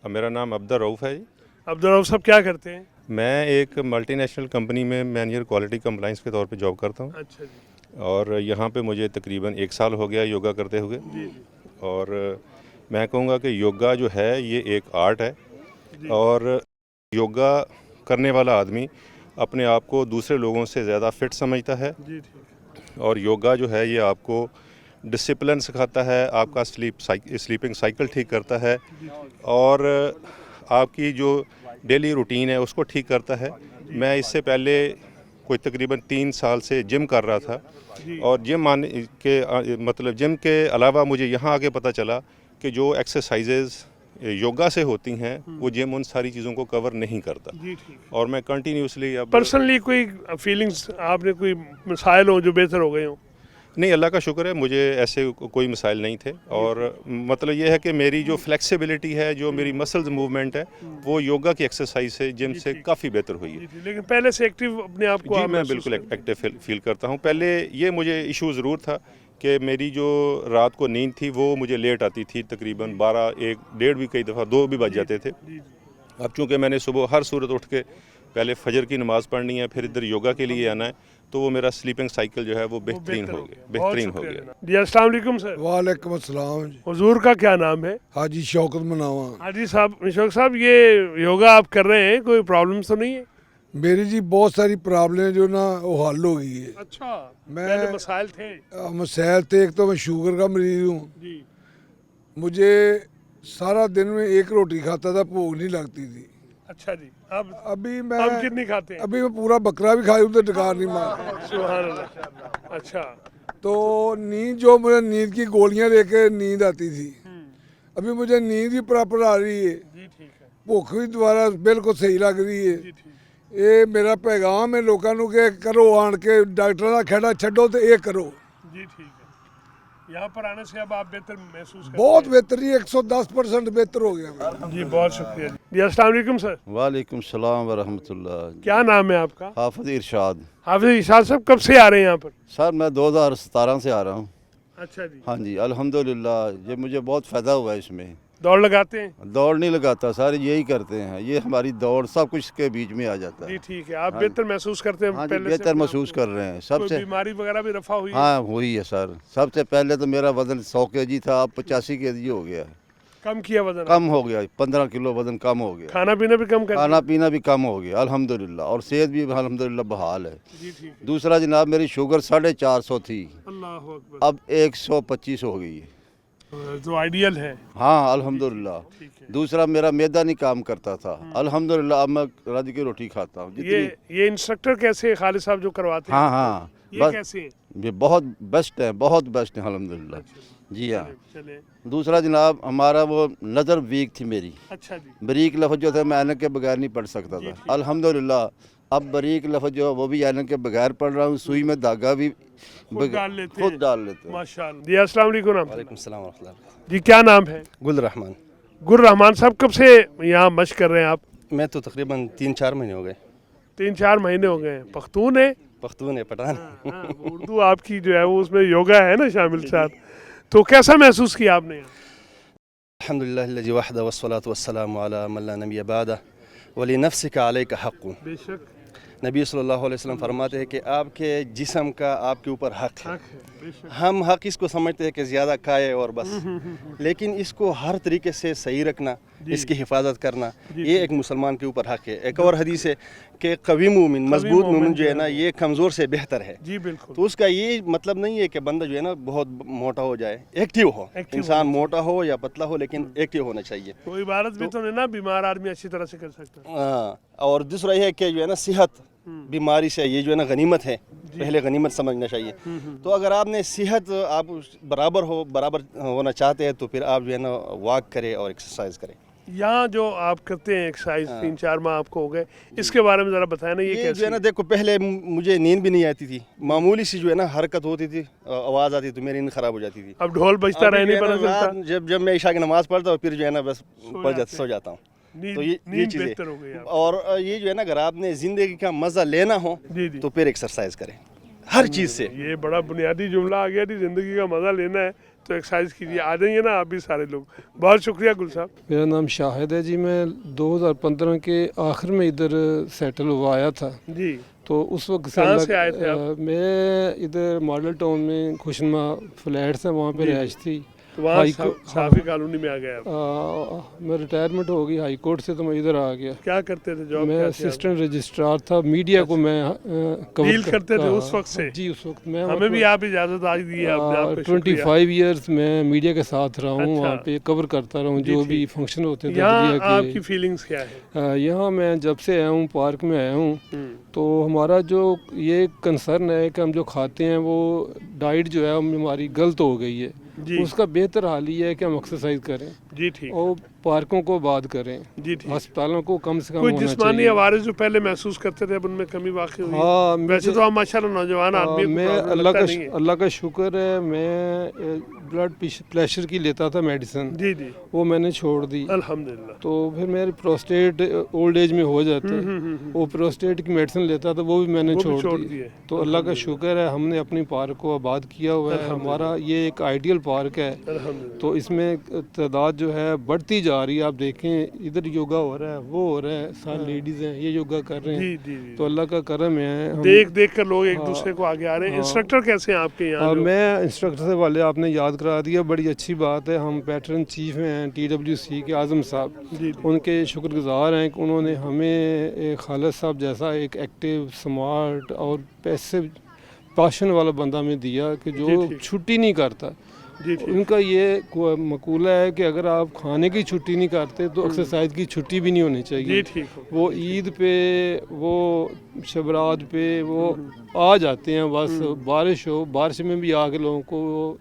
मेरा नाम अब्दुल रऊफ़ है जी। अब्दुल रऊफ़ साहब क्या करते हैं? मैं एक मल्टीनेशनल कंपनी में मैनेजर क्वालिटी कंप्लाइंस के तौर पे जॉब करता हूँ। अच्छा जी। और यहाँ पे मुझे तकरीबन 1 साल हो गया योगा करते हुए। और मैं कहूँगा कि योगा जो है ये एक आर्ट है। और योगा करने वाला आदमी अपने आप को दूसरे लोगों से ज़्यादा फिट समझता है। और योगा जो है ये आपको डिसिप्लिन सिखाता है, आपका स्लीपिंग साइकिल ठीक करता है और आपकी जो डेली रूटीन है उसको ठीक करता है। मैं इससे पहले कोई तकरीबन 3 साल से जिम कर रहा था और जिम के अलावा मुझे यहाँ आके पता चला कि जो एक्सरसाइजेज़ योगा से होती हैं वो जिम उन सारी चीज़ों को कवर नहीं करता। और मैं कंटिन्यूसली अब पर्सनली कोई फीलिंग्स, आपने कोई मसाइल हो जो बेहतर हो गए हो? नहीं, अल्लाह का शुक्र है मुझे ऐसे कोई मसाइल नहीं थे। और मतलब ये है कि मेरी जो फ्लेक्सिबिलिटी है, जो मेरी मसल्स मूवमेंट है वो योगा की एक्सरसाइज से जिम से काफ़ी बेहतर हुई है। लेकिन पहले से एक्टिव अपने आप को? जी, मैं बिल्कुल एक्टिव फील करता हूँ। पहले ये मुझे इशू ज़रूर था कि मेरी जो रात को नींद थी वो मुझे लेट आती थी, तकरीबन 12, 1, 1:30 भी, कई दफ़ा 2 भी बज जाते थे। अब चूँकि मैंने सुबह हर सूरत उठ के पहले फजर की नमाज़ पढ़नी है, फिर इधर योगा के लिए आना है, तो वो मेरा स्लीपिंग साइकिल जो है वो बेहतरीन हो गया। जी अस्सलाम वालेकुम सर। वालेकुम अस्सलाम। हुजूर का क्या नाम है? हाजी शौकत मनावा। हाजी साहब, शौकत साहब, ये योगा आप कर रहे हैं, कोई प्रॉब्लम तो नहीं है? मेरी जी बहुत सारी प्रॉब्लम जो ना वो हल हो गई है। अच्छा, मैं मसाइल थे? मसाइल थे। एक तो मैं शुगर का मरीज हूँ। मुझे सारा दिन में 1 रोटी खाता था, भूख नहीं लगती थी। अच्छा जी। अभी मैं अब कितनी खाते हैं? अभी मैं पूरा बकरा भी खाई हूँ तो डकार नहीं मार। सुभान अल्लाह। अच्छा, तो नींद जो मुझे नींद की गोलियाँ लेके नींद आती थी, अभी मुझे नींद ही प्रॉपर आ रही है। भूख भी दोबारा बिल्कुल सही लग रही है। ये मेरा पैगाम है लोगों को कि करो आन के डॉक्टर का खेड़ा छड्डो तो ये करो। जी ठीक है। यहाँ पर आने से अब आप बेहतर महसूस करते बहुत बेहतरीन 110% बेहतर हो गया मैं। हैं? जी बहुत शुक्रिया जी। अस्सलाम वालेकुम सर, वालेकुम सलाम वरहमतुल्लाह। क्या नाम है आपका? हाफिज इरशाद। हाफिज इरशाद साहब कब से आ रहे हैं यहाँ पर? सर मैं 2017 से आ रहा हूँ। अच्छा जी। हाँ जी अल्हम्दुलिल्लाह, ये मुझे बहुत फ़ायदा हुआ है इसमें। दौड़ लगाते हैं? दौड़ नहीं लगाता सर, यही करते हैं, ये हमारी दौड़ सब कुछ के बीच में आ जाता जी है। ठीक है, आप बेहतर महसूस करते हैं हाँ जी पहले से बेहतर अपने आप महसूस को? कर रहे हैं कोई सबसे। बीमारी वगैरह भी रफा हुई है? हाँ हुई है सर, सबसे पहले तो मेरा वज़न 100 kg था, अब 85 kg हो गया। कम किया वजन? कम हो गया, 15 किलो वज़न कम हो गया। खाना पीना भी कम कर खाना पीना भी कम हो गया अल्हम्दुलिल्लाह, और सेहत भी अल्हम्दुलिल्लाह बहाल है। जी ठीक है। दूसरा जनाब मेरी शुगर 450 थी, अल्लाह अकबर, अब 125 हो गई है। जो आइडियल है। हाँ अल्हम्दुलिल्लाह। ठीक है। दूसरा मेरा मैदा नहीं काम करता था, अल्हम्दुलिल्लाह अब मैं रज की रोटी खाता हूँ ये इंस्ट्रक्टर कैसे है खालिद साहब जो करवाते हैं? हाँ हाँ ये बस कैसे है? ये बहुत बेस्ट है, बहुत बेस्ट है अल्हम्दुलिल्लाह। जी हाँ। चले। दूसरा जनाब हमारा वो नज़र वीक थी मेरी, अच्छा जी। बारीक लफ्ज़ जो थे मैं ऐनक के बगैर नहीं पढ़ सकता था, अल्हम्दुलिल्लाह अब बारीक लफ्ज़ जो वो भी ऐनक के बगैर पढ़ रहा हूँ, सुई में धागा भी खुद डाल लेते खुद हैं? डाल लेते हैं। माशाअल्लाह जी। अस्सलाम वालेकुम। वालेकुम सलाम वरहमतुल्लाह। जी क्या नाम है? गुल रहमान। गुल रहमान साहब कब से यहाँ मश्क कर रहे हैं आप? मैं तो तकरीबन 3-4 महीने हो गए। 3-4 महीने हो गए हैं। पख्तून है? पख्तून है, पठान। हाँ, उर्दू आपकी जो है वो उसमें योगा है ना शामिल साथ, तो कैसा महसूस किया आपने यहाँ? अल्हम्दुलिल्लाह लजी वहदा वस्सलातु वस्सलामु अला मन ला नबिय्य बअदा वली नफ्सिका अलैका हक़्क़ुन। बेशक नबी सल्लल्लाहु अलैहि वसल्लम फरमाते हैं कि आपके जिस्म का आपके ऊपर हक है। हक है, बेशक। हम हक इसको समझते हैं कि ज़्यादा खाए और बस, लेकिन इसको हर तरीके से सही रखना, इसकी हिफाजत करना, ये एक मुसलमान के ऊपर हक है। एक और हदीस है कि कवी मोमिन, मजबूत मोमिन जो है ना, ये कमज़ोर से बेहतर है। जी बिल्कुल। तो उसका ये मतलब नहीं है कि बंदा जो है ना बहुत मोटा हो जाए, एक्टिव हो। इंसान मोटा हो या पतला हो लेकिन एक्टिव होना चाहिए। तो इबारत भी तो नहीं ना बीमार आदमी अच्छी तरह से कर सकता है। हाँ, और दूसरा ये है कि जो है ना सेहत बीमारी से ये जो है ना गनीमत है, पहले गनीमत समझना चाहिए। तो अगर आपने सेहत आप बराबर होना चाहते हैं तो फिर आप जो है ना वॉक करें और एक्सरसाइज करें। यहाँ जो आप करते हैं एक्सरसाइज 3-4 माह आपको हो गए, इसके बारे में ज़रा बताया ना, ये जो कैसे? है ना देखो, पहले मुझे नींद भी नहीं आती थी, मामूली सी जो है ना हरकत होती थी, आवाज़ आती तो मेरी नींद ख़राब हो जाती थी। अब ढोल बजता अभी रहने जो है पर ना, चलता जब मैं ईशा की नमाज़ पढ़ता हूँ फिर जो है ना बस सो जाता हूँ। तो ये नींद चीज़ें, बेहतर हो गई आप। और ये जो है ना अगर आपने ज़िंदगी का मज़ा लेना हो जी जी। तो फिर एक्सरसाइज करें हर चीज़ से। ये बड़ा बुनियादी जुमला आ गया जी, ज़िंदगी का मज़ा लेना है तो एक्सरसाइज कीजिए। आ जाइए ना आप भी सारे लोग। बहुत शुक्रिया गुल साहब। मेरा नाम शाहिद है जी, मैं 2015 के आखिर में इधर सेटल हुआ आया था जी। तो उस वक्त कहाँ से आए थे आप? मैं इधर मॉडल टाउन में खुशनुमा फ्लैट्स है, वहाँ पे रहायश थी। तो वहाँ साफी कॉलोनी में आ गए आप? मैं रिटायरमेंट हो गई हाई कोर्ट से, तो मैं इधर आ गया। क्या करते थे जॉब? मैं असिस्टेंट रजिस्ट्रार था, मीडिया को मैं डील करते थे उस वक्त से? जी उस वक्त मैं, हमें भी आप इजाज़त आज दी है आपने। 25 ईयर्स मैं मीडिया के साथ रहा हूँ। अच्छा। वहाँ पे कवर करता रहा हूँ जो भी फंक्शन होते थे यहाँ मीडिया आपकी के। फीलिंग्स क्या है? यहाँ मैं जब से आया हूँ, पार्क में आया हूँ, तो हमारा जो ये कंसर्न है कि हम जो खाते हैं वो डाइट जो है हमारी गलत हो गई है। उसका बेहतर हाल ये है कि हम एक्सरसाइज करें जी ठीक, और पार्कों को आबाद करें जी ठीक। अस्पतालों को कम से कम कोई होना जिस्मानी चाहिए। आवाज़ जो पहले महसूस करते थे अब उनमें कमी वाकई हुई? हाँ, वैसे तो हम माशाल्लाह नौजवान आदमी, मैं अल्लाह का शुक्र है, मैं ब्लड प्रेशर की लेता था मेडिसिन, जी जी, वो मैंने छोड़ दी अल्हम्दुलिल्लाह। तो फिर मेरी प्रोस्टेट ओल्ड एज में हो जाता है, वो प्रोस्टेट की मेडिसिन लेता था, वो भी मैंने छोड़ दी। तो अल्लाह का शुक्र है हमने अपनी पार्क को आबाद किया हुआ है। हमारा ये एक आइडियल पार्क है, तो इसमें तादाद जो है बढ़ती जा रही है। आप देखें इधर योगा हो रहा है, वो हो रहा है, सारी लेडीज़ हैं ये योगा कर रहे हैं, तो अल्लाह का करम है। देख कर लोग एक दूसरे को आगे आ रहे हैं। इंस्ट्रक्टर कैसे हैं आपके यहाँ? मैं इंस्ट्रक्टर से वाले आपने याद करा दिया, बड़ी अच्छी बात है। हम पैटर्न चीफ हैं TWC के आज़म साहब, उनके शुक्रगुजार हैं कि उन्होंने हमें खालिद साहब जैसा एक एक्टिव, स्मार्ट और पैसे पैशन वाला बंदा में दिया कि जो छुट्टी नहीं करता। उनका ये मकूला है कि अगर आप खाने की छुट्टी नहीं करते तो एक्सरसाइज की छुट्टी भी नहीं होनी चाहिए। वो ईद पे, वो शबरात पे वो आ जाते हैं, बस बारिश हो, बारिश में भी आके लोगों को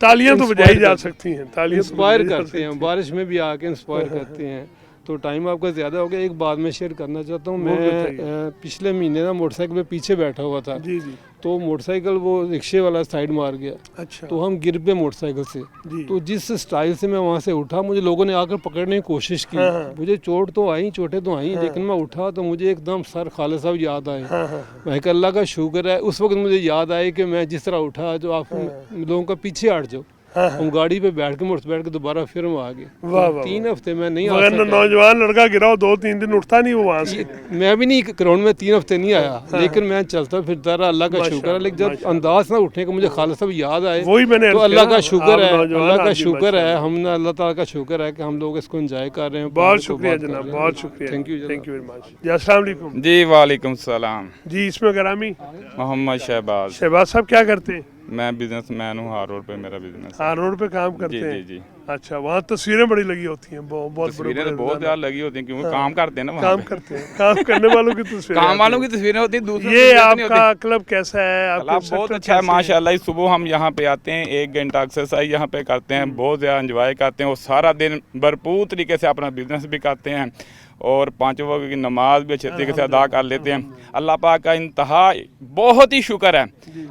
तालियां तो बजाई जा सकती हैं, तालियां इंस्पायर करते हैं, बारिश में भी आके इंस्पायर करते हैं। तो टाइम आपका ज़्यादा हो गया, एक बात मैं शेयर करना चाहता हूँ। वो मैं पिछले महीने ना मोटरसाइकिल पे पीछे बैठा हुआ था, जी जी। तो मोटरसाइकिल वो रिक्शे वाला साइड मार गया, अच्छा। तो हम गिर पे मोटरसाइकिल से। जी। तो जिस स्टाइल से मैं वहाँ से उठा, मुझे लोगों ने आकर पकड़ने की कोशिश की। हाँ, हाँ। मुझे चोटें तो आई, लेकिन मैं उठा तो मुझे एकदम सर खालिद साहब याद आए। हाँ हाँ मैं कहा अल्लाह का शुक्र है, उस वक्त मुझे याद आए कि मैं जिस तरह उठा, जो आप लोगों का पीछे हट जाओ। हाँ, हम गाड़ी पे बैठ के मोटर बैठ के दोबारा फिर हम आ गए। वाह, वाह, 3 हफ्ते मैं नहीं आ मगर सका। नौजवान लड़का गिरा हो 2-3 दिन उठता नहीं वो वहाँ से। मैं भी नहीं ग्राउंड में 3 हफ्ते नहीं आया, लेकिन मैं चलता फिरता रहा, अल्लाह का शुक्र है। लेकिन जब अंदाज ना उठने का मुझे खालिद साहब याद आए, वही मैंने तो अर्ज अल्लाह किया का ना, शुक्र आप है, नौजवान अल्लाह का आदमी शुक्र है, माशाल्लाह। हमने अल्लाह ताला का शुक्र है कि हम लोग इसको एंजॉय कर रहे हैं। बहुत शुक्रिया जनाब, बहुत शुक्रिया। Thank you thank you very much जी। अस्सलाम वालेकुम जी वालेकुम सलाम। जी। इसमें ग्रामी मोहम्मद शहबाज। शहबाज साहब क्या करते हैं? मैं बिजनेसमैन हूँ, हार रोड पे मेरा बिजनेस है। हाँ, रोड पे काम करते जी हैं। जी जी। अच्छा, वहाँ तस्वीरें बड़ी लगी होती हैं, बहुत तस्वीरें तो बहुत ज़्यादा लगी होती हैं, क्योंकि हाँ, काम करते हैं ना वहाँ काम पे। करते हैं, काम करने वालों की तस्वीरें काम आती वालों हैं। की तस्वीरें होती हैं, दूसरों ये की नहीं आपका होती। क्लब कैसा है? आपके क्लब बहुत सेक्टर अच्छा है कैसे माशाल्लाह। सुबह हम यहाँ पे आते हैं, 1 घंटा एक्सरसाइज यहाँ पे करते हैं, बहुत ज़्यादा एंजॉय करते हैं और सारा दिन भरपूर तरीके से अपना बिजनेस भी करते हैं और 5 वक्त की नमाज भी अच्छे तरीके से अदा कर लेते हैं। अल्लाह पाक का इंतहा बहुत ही शुक्र है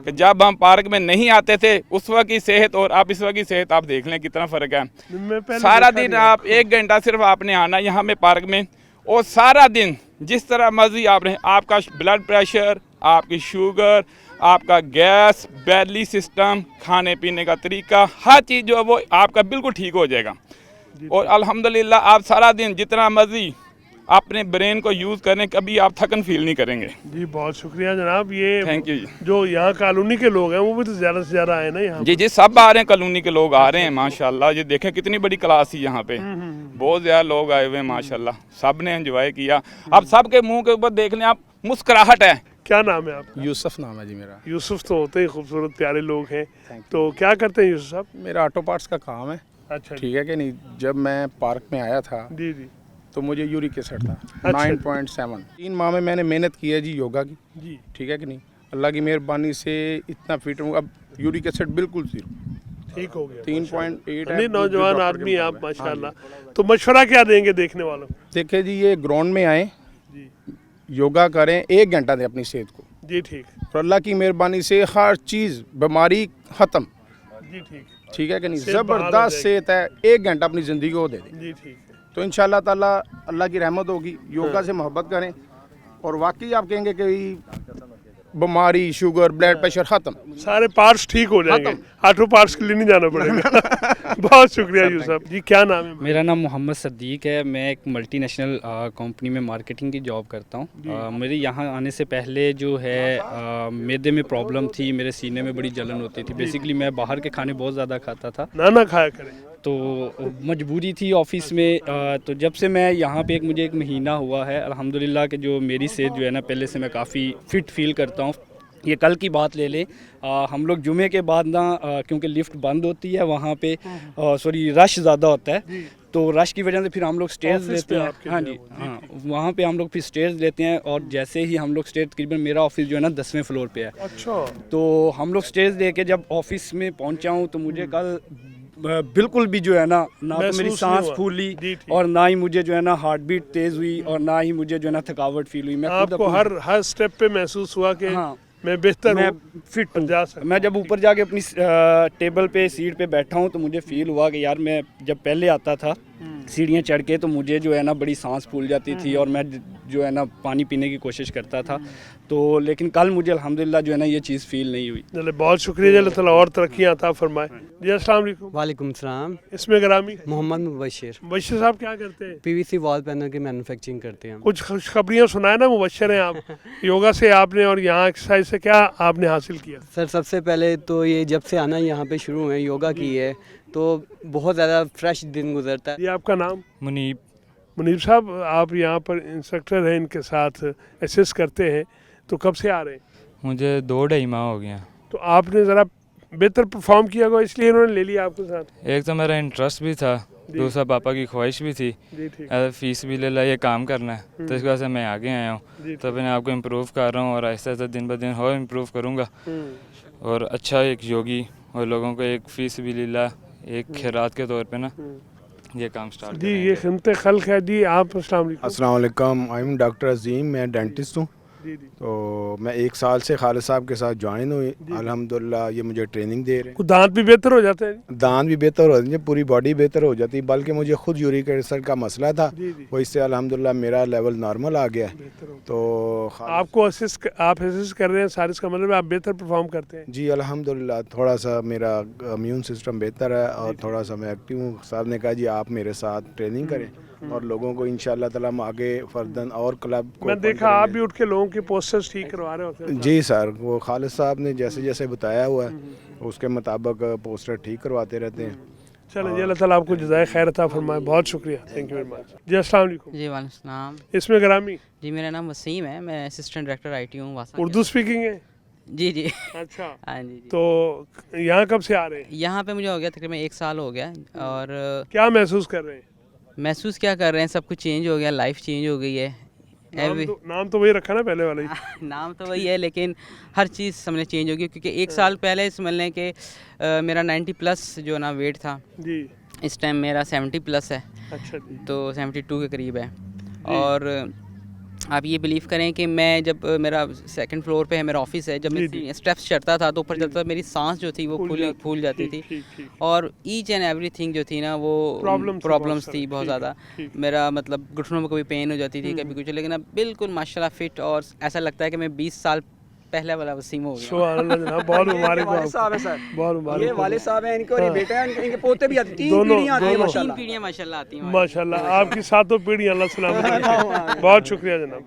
कि जब हम पार्क में नहीं आते थे उस वक्त की सेहत और अब इस वक्त की सेहत आप देख लें कितना फ़र्क है। मैं पहले सारा देखा दिन नहीं आप 1 घंटा सिर्फ आपने आना यहाँ में पार्क में, और सारा दिन जिस तरह मर्जी आपने, आपका ब्लड प्रेशर, आपकी शुगर, आपका गैस, बैली सिस्टम, खाने पीने का तरीका, हर चीज़ जो है वो आपका बिल्कुल ठीक हो जाएगा। और अल्हम्दुलिल्लाह आप सारा दिन जितना मर्जी अपने ब्रेन को यूज़ करें, कभी आप थकन फील नहीं करेंगे। जी। बहुत शुक्रिया जनाब। ये थैंक यू जी। जो यहाँ कॉलोनी के लोग हैं वो भी तो ज़्यादा से ज़्यादा आए ना यहाँ जी जी, सब आ रहे हैं, कॉलोनी के लोग आ रहे हैं माशाल्लाह। ये देखें कितनी बड़ी क्लास थी यहाँ पे, बहुत ज़्यादा लोग आए हुए हैं माशाल्लाह, सब ने एंजॉय किया। अब सबके मुंह के ऊपर देख लें आप, मुस्कुराहट है। क्या नाम है आपका? यूसुफ नाम है जी मेरा। यूसुफ तो होते ही खूबसूरत प्यारे लोग हैं। तो क्या करते हैं यूसुफ साहब? मेरा ऑटो पार्ट्स का काम है। अच्छा ठीक है कि नहीं। जब मैं पार्क में आया था जी जी तो मुझे यूरिक एसिड था अच्छा। 9.7। 3 माह में मैंने मेहनत की है जी योगा की। जी। ठीक है कि नहीं। अल्लाह की मेहरबानी से इतना फिट हूँ, अब यूरिक एसिड बिल्कुल 0, ठीक हो गया। 3.8 नहीं, नौजवान आदमी आप माशाल्लाह। तो मशवरा क्या देंगे देखने वालों को? देखिए जी, ये ग्राउंड में आए, जी योगा करें, 1 घंटा दें अपनी सेहत को, जी। ठीक और अल्लाह की मेहरबानी से हर चीज़ बीमारी ख़त्म। जी। ठीक ठीक है कि नहीं। सेहत बहाल हो ज़बरदस्त जाएगी। सेहत है, 1 घंटा अपनी ज़िंदगी को दे दें जी। ठीक है। तो इंशाल्लाह ताला अल्लाह की रहमत होगी। योगा से मोहब्बत करें और वाकई आप कहेंगे कि बीमारी, शुगर, ब्लड प्रेशर ख़त्म, सारे पार्ट्स ठीक हो जाएंगे, ऑटो पार्ट्स के लिए नहीं जाना पड़ेगा। बहुत शुक्रिया यूसुफ जी। क्या नाम है? मेरा नाम मोहम्मद सद्दीक है। मैं एक मल्टीनेशनल कंपनी में मार्केटिंग की जॉब करता हूँ। मेरे यहाँ आने से पहले जो है मैदे में प्रॉब्लम थी, मेरे सीने में बड़ी जलन होती थी। बेसिकली मैं बाहर के खाने बहुत ज़्यादा खाता था, ना खाया करें, तो मजबूरी थी ऑफिस में। तो जब से मैं यहाँ पे मुझे 1 महीना हुआ है, अल्हम्दुलिल्लाह कि जो मेरी सेहत जो है ना, पहले से मैं काफ़ी फ़िट फील करता हूँ। ये कल की बात ले लें, हम लोग जुमे के बाद ना, क्योंकि लिफ्ट बंद होती है वहाँ पे, सॉरी रश ज़्यादा होता है, तो रश की वजह से फिर हम लोग स्टेज लेते हैं। हाँ जी, हाँ, वहाँ पे हम लोग फिर स्टेज लेते हैं, और जैसे ही हम लोग स्टेज, तकरीबन मेरा ऑफिस जो है ना 10वें फ्लोर पे है। अच्छा। तो हम लोग स्टेज लेके जब ऑफिस में पहुँचा हूँ, तो मुझे कल बिल्कुल भी जो है ना तो मेरी सांस फूली, और ना ही मुझे जो है ना हार्ट बीट तेज़ हुई, और ना ही मुझे जो है ना थकावट फील हुई। मैं आपको हर स्टेप पे महसूस हुआ कि हाँ, मैं बेहतर, मैं फिट हूँ। मैं जब ऊपर जाके अपनी टेबल पे, सीट पे बैठा हूँ, तो मुझे फील हुआ कि यार, मैं जब पहले आता था सीढ़ियाँ चढ़ के, तो मुझे जो है ना बड़ी सांस फूल जाती थी, और मैं जो है ना पानी पीने की कोशिश करता था। तो लेकिन कल मुझे अल्हम्दुलिल्लाह जो है ना ये चीज़ फील नहीं हुई। चले, बहुत शुक्रिया, अल्लाह ताला और तरक्कियाँ अता फरमाए जी। अस्सलाम वालेकुम। वालेकुम सलाम। इसमें ग्रामी मोहम्मद मुबशिर। मुबशिर साहब क्या करते हैं? पीवीसी वॉल पैनल की मैन्युफैक्चरिंग करते हैं। कुछ खुशखबरियाँ सुनाए ना, मुबशिर हैं आप। योगा से आपने और यहाँ एक्सरसाइज से क्या आपने हासिल किया? सर, सबसे पहले तो ये जब से आना यहाँ पे शुरू हुए, योगा की है, तो बहुत ज़्यादा फ्रेश दिन गुजरता है। ये आपका नाम? मुनीब। मुनीब साहब, आप यहाँ पर इंस्ट्रक्टर हैं, इनके साथ असिस्ट करते हैं, तो कब से आ रहे हैं? मुझे 2-2.5 माह हो गया। तो आपने ज़रा बेहतर परफॉर्म किया होगा, इसलिए इन्होंने ले लिया आपके साथ? एक तो मेरा इंटरेस्ट भी था, दूसरा पापा की ख्वाहिश भी थी, फीस भी ले ला, ये काम करना है, तो इस वजह से मैं आगे आया हूँ। तो अपने आप को इम्प्रूव कर रहा हूँ, और ऐसे ऐसे दिन ब दिन और इम्प्रूव करूँगा, और अच्छा एक योगी, और लोगों को एक फ़ीस भी ले ला, एक खैरात के तौर पे ना, ये काम स्टार्ट जी। ये खिदमत खल्क है जी। आप अस्सलाम वालेकुम। अस्सलाम वालेकुम। आई एम डॉक्टर अजीम, मैं डेंटिस्ट हूँ। जी जी। तो मैं 1 साल से खालिद साहब के साथ ज्वाइन हुई। अल्हम्दुलिल्लाह ये मुझे ट्रेनिंग दे रहे हैं। दांत भी बेहतर हो जाते हैं? दांत भी बेहतर हो जाते हैं, पूरी बॉडी बेहतर हो जाती है। बल्कि मुझे खुद यूरिक एसिड का मसला था, वो इससे अल्हम्दुलिल्लाह मेरा लेवल नॉर्मल आ गया है। तो आपको आप असिस्ट कर रहे हैं सारिस का मतलब आप बेहतर परफॉर्म करते हैं? जी अल्हम्दुलिल्लाह, थोड़ा सा मेरा इम्यून सिस्टम बेहतर है और थोड़ा सा मैं एक्टिव हूँ। साहब ने कहा जी आप मेरे साथ ट्रेनिंग करें और लोगों को इंशाअल्लाह ताला हम आगे फर्दन और क्लब को मैं देखा आप भी उठ के लोगों के पोस्टर्स ठीक करवा रहे होते हैं। जी सर, वो खालिद साहब ने जैसे जैसे बताया हुआ है उसके मुताबिक पोस्टर ठीक करवाते रहते हैं। चलो जी, अल्लाह ताला आपको जज़ाए खैर अता फरमाए। बहुत शुक्रिया, थैंक यू वेरी मच जी। अस्सलाम वालेकुम। जी वालेकुम सलाम। इसमें ग्रामी जी मेरा नाम वसीम है, मैं असिस्टेंट डायरेक्टर आईटी हूँ। उर्दू स्पीकिंग है? जी जी। अच्छा। हाँ जी। तो यहाँ कब से आ रहे हैं? यहाँ पे मुझे हो गया तकरीबन 1 साल हो गया। और क्या महसूस कर रहे हैं? महसूस क्या कर रहे हैं, सब कुछ चेंज हो गया, लाइफ चेंज हो गई है। नाम तो वही रखा ना पहले वाला ही। नाम तो वही है लेकिन हर चीज़ समझ चेंज हो गई, क्योंकि 1 साल पहले समझ के मेरा 90+ जो ना वेट था जी, इस टाइम मेरा 70+ है। अच्छा जी। तो 72 के करीब है। और आप ये बिलीव करें कि मैं जब मेरा 2nd फ्लोर पे है मेरा ऑफिस है, जब मैं स्टेप्स चढ़ता था तो ऊपर चलता था, मेरी सांस जो थी वो फूल जाती थी। और ईच एंड एवरीथिंग जो थी ना वो प्रॉब्लम्स थी बहुत ज़्यादा। मेरा मतलब घुटनों में कभी पेन हो जाती थी, कभी कुछ, लेकिन अब बिल्कुल माशाल्लाह फिट और ऐसा लगता है कि मैं 20 साल पहले वाला वसीम हो गया। बहुत मुबारक हो आपको। साहब है सर, बहुत मुबारक। ये वाले साहब हैं, इनको ये बेटा है, इनके पोते भी आते, 3 पीढ़ियां आती हैं माशाल्लाह। 3 पीढ़ियां माशाल्लाह आती हैं माशाल्लाह। आपकी 7 पीढ़ियां अल्लाह सलामत रखे। बहुत शुक्रिया जनाब।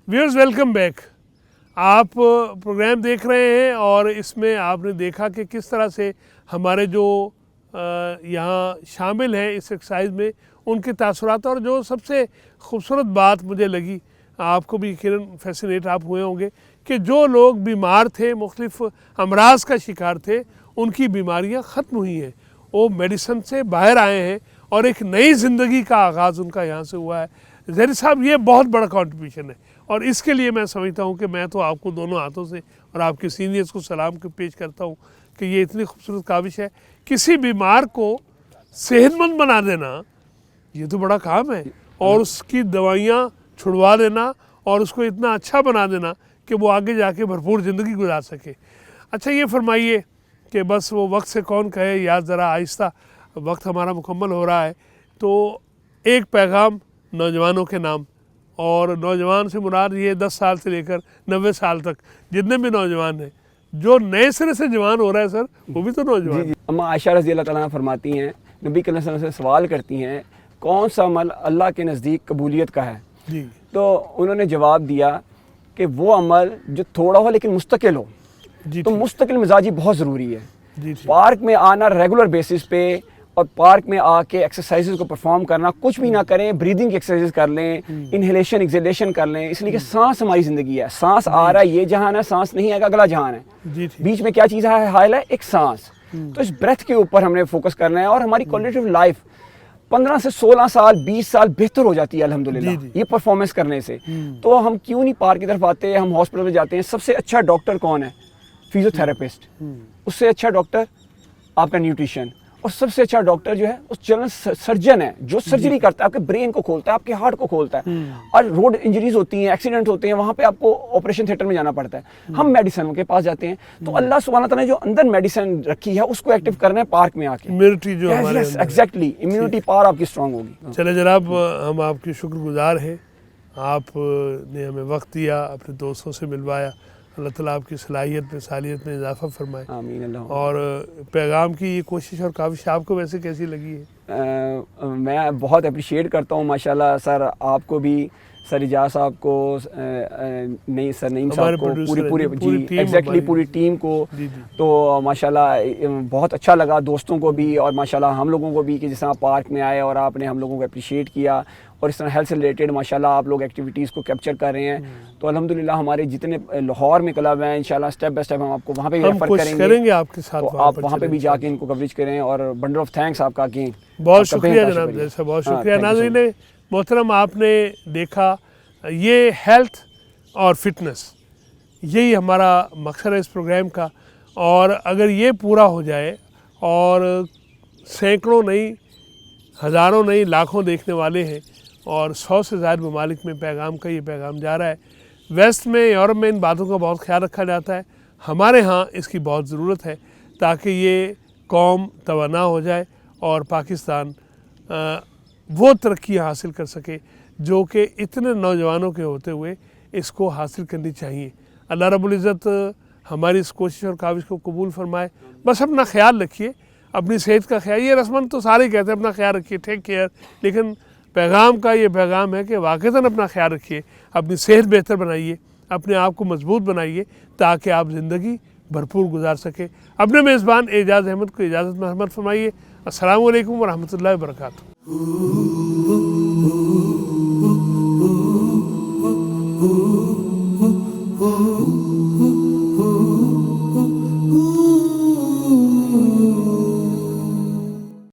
Viewers welcome back. आप प्रोग्राम देख रहे हैं और इसमें आपने देखा कि किस तरह से हमारे जो यहाँ शामिल हैं इस एक्सरसाइज में उनके तासुरात, और जो सबसे खूबसूरत बात मुझे लगी, आपको भी यकीनन फैसिनेट आप हुए होंगे कि जो लोग बीमार थे, मुख्तलिफ अमराज का शिकार थे, उनकी बीमारियां ख़त्म हुई हैं, वो मेडिसिन से बाहर आए हैं और एक नई ज़िंदगी का आगाज़ उनका यहाँ से हुआ है। ज़हरी साहब, ये बहुत बड़ा कंट्रीब्यूशन है और इसके लिए मैं समझता हूँ कि मैं तो आपको दोनों हाथों से और आपके सीनियर्स को सलाम पेश करता हूँ कि ये इतनी खूबसूरत काविश है। किसी बीमार को सेहतमंद बना देना ये तो बड़ा काम है, और उसकी दवाइयाँ छुड़वा देना और उसको इतना अच्छा बना देना कि वो आगे जाके भरपूर ज़िंदगी गुजार सके। अच्छा, ये फरमाइए कि बस वो वक्त से कौन कहे, याद ज़रा आहिस्ता, वक्त हमारा मुकम्मल हो रहा है, तो एक पैगाम नौजवानों के नाम, और नौजवान से मुराद ये 10 साल से लेकर 90 साल तक जितने भी नौजवान हैं, जो नए सिरे से जवान हो रहा है सर, वो भी तो नौजवान है। अम्मा आयशा रज़ी अल्लाह ताला फरमाती हैं, नबी करीम सल्लल्लाहु अलैहि वसल्लम से सवाल करती हैं कौन सा अमल अल्लाह के नज़दीक कबूलियत का है। जी। तो उन्होंने जवाब दिया कि वो अमल जो थोड़ा हो लेकिन मुस्तकिल हो। तो मुस्तकिल मिजाजी बहुत ज़रूरी है। पार्क में आना रेगुलर बेसिस पे और पार्क में आके एक्सरसाइजेज को परफॉर्म करना, कुछ भी ना करें, ब्रीदिंग की एक्सरसाइज कर लें, इनहेलेशन एक्सहेलेशन कर लें, इसलिए कि सांस हमारी ज़िंदगी है। सांस आ रहा है ये जहान है, सांस नहीं आएगा अगला जहान है। बीच में क्या चीज़ है, हायल है एक सांस। तो इस ब्रेथ के ऊपर हमने फोकस करना है और हमारी क्वालिटी ऑफ लाइफ 15 से 16 साल 20 साल बेहतर हो जाती है अल्हम्दुलिल्लाह ये परफॉर्मेंस करने से। तो हम क्यों नहीं पार्क की तरफ आते, हम हॉस्पिटल में जाते हैं। सबसे अच्छा डॉक्टर कौन है? फिजियोथेरेपिस्ट। उससे अच्छा डॉक्टर आपका न्यूट्रिशन, और सबसे अच्छा डॉक्टर जो है उस जनरल सर्जन है जो सर्जरी करता है, आपके ब्रेन को खोलता है, आपके हार्ट को खोलता है। और रोड इंजरीज होती हैं, एक्सीडेंट होते हैं, वहाँ पे आपको ऑपरेशन थिएटर में जाना पड़ता है। हम मेडिसिन के पास जाते हैं। तो अल्लाह सुब्हानहू तआला ने जो अंदर मेडिसिन रखी है उसको एक्टिव करना है पार्क में आके। इम्यूनिटी जो हमारे एग्जैक्टली, इम्यूनिटी पावर आपकी स्ट्रांग होगी। चले जनाब, हम आपके शुक्रगुजार हैं, आपने हमें वक्त दिया, अपने दोस्तों से मिलवाया। अल्लाह ताला आपकी सलाहियत में, सालियत में इजाफा फरमाए। आमीन अल्लाह। और पैगाम की ये कोशिश और काविश आपको वैसे कैसी लगी है? मैं बहुत अप्रिशिएट करता हूँ माशाल्लाह सर, आपको भी, सर इजाज़ साहब को, नहीं सर नईम साहब को, पूरी एग्जैक्टली पूरी टीम को। तो माशाल्लाह बहुत अच्छा लगा, दोस्तों को भी और माशाल्लाह हम लोगों को भी, कि जिस तरह पार्क में आए और आपने हम लोगों को अप्रिशिएट किया और इस तरह हेल्थ से रिलेटेड माशाल्लाह आप लोग एक्टिविटीज़ को कैप्चर कर रहे हैं। तो अल्हम्दुलिल्लाह हमारे जितने लाहौर में क्लब हैं इंशाल्लाह स्टेप बाय स्टेप हम आपको वहाँ पे भी रेफर करेंगे आपके साथ। तो आप वहाँ पे भी जाके इनको कवरेज करें। और बंडल ऑफ थैंक्स आपका अगेन, बहुत शुक्रिया जनाब, जैसा बहुत शुक्रिया। नाज़रीन मोहतरम, आपने देखा ये हेल्थ और फिटनेस, यही हमारा मकसद है इस प्रोग्राम का। और अगर ये पूरा हो जाए और सैकड़ों नहीं हज़ारों नहीं लाखों देखने वाले हैं और 100 से ज़्यादा ममालिक में पैगाम का ये पैगाम जा रहा है। वेस्ट में, यूरोप में इन बातों का बहुत ख्याल रखा जाता है, हमारे यहाँ इसकी बहुत ज़रूरत है ताकि ये कौम तवाना हो जाए और पाकिस्तान वो तरक्कियाँ हासिल कर सके जो कि इतने नौजवानों के होते हुए इसको हासिल करनी चाहिए। अल्लाह रब्बुल इज़्ज़त हमारी इस कोशिश और काविश को कबूल फरमाए। बस अपना ख्याल रखिए, अपनी सेहत का ख्याल, ये रस्मन तो सारे कहते हैं अपना ख्याल रखिए, टेक केयर, लेकिन पैगाम का ये पैगाम है कि वाक़ईतन अपना ख्याल रखिए, अपनी सेहत बेहतर बनाइए, अपने आप को मजबूत बनाइए ताकि आप ज़िंदगी भरपूर गुजार सके। अपने मेज़बान एजाज़ अहमद को इजाज़त महमद फरमाइए। अस्सलामु अलैकुम व रहमतुल्लाहि व बरकातुहू।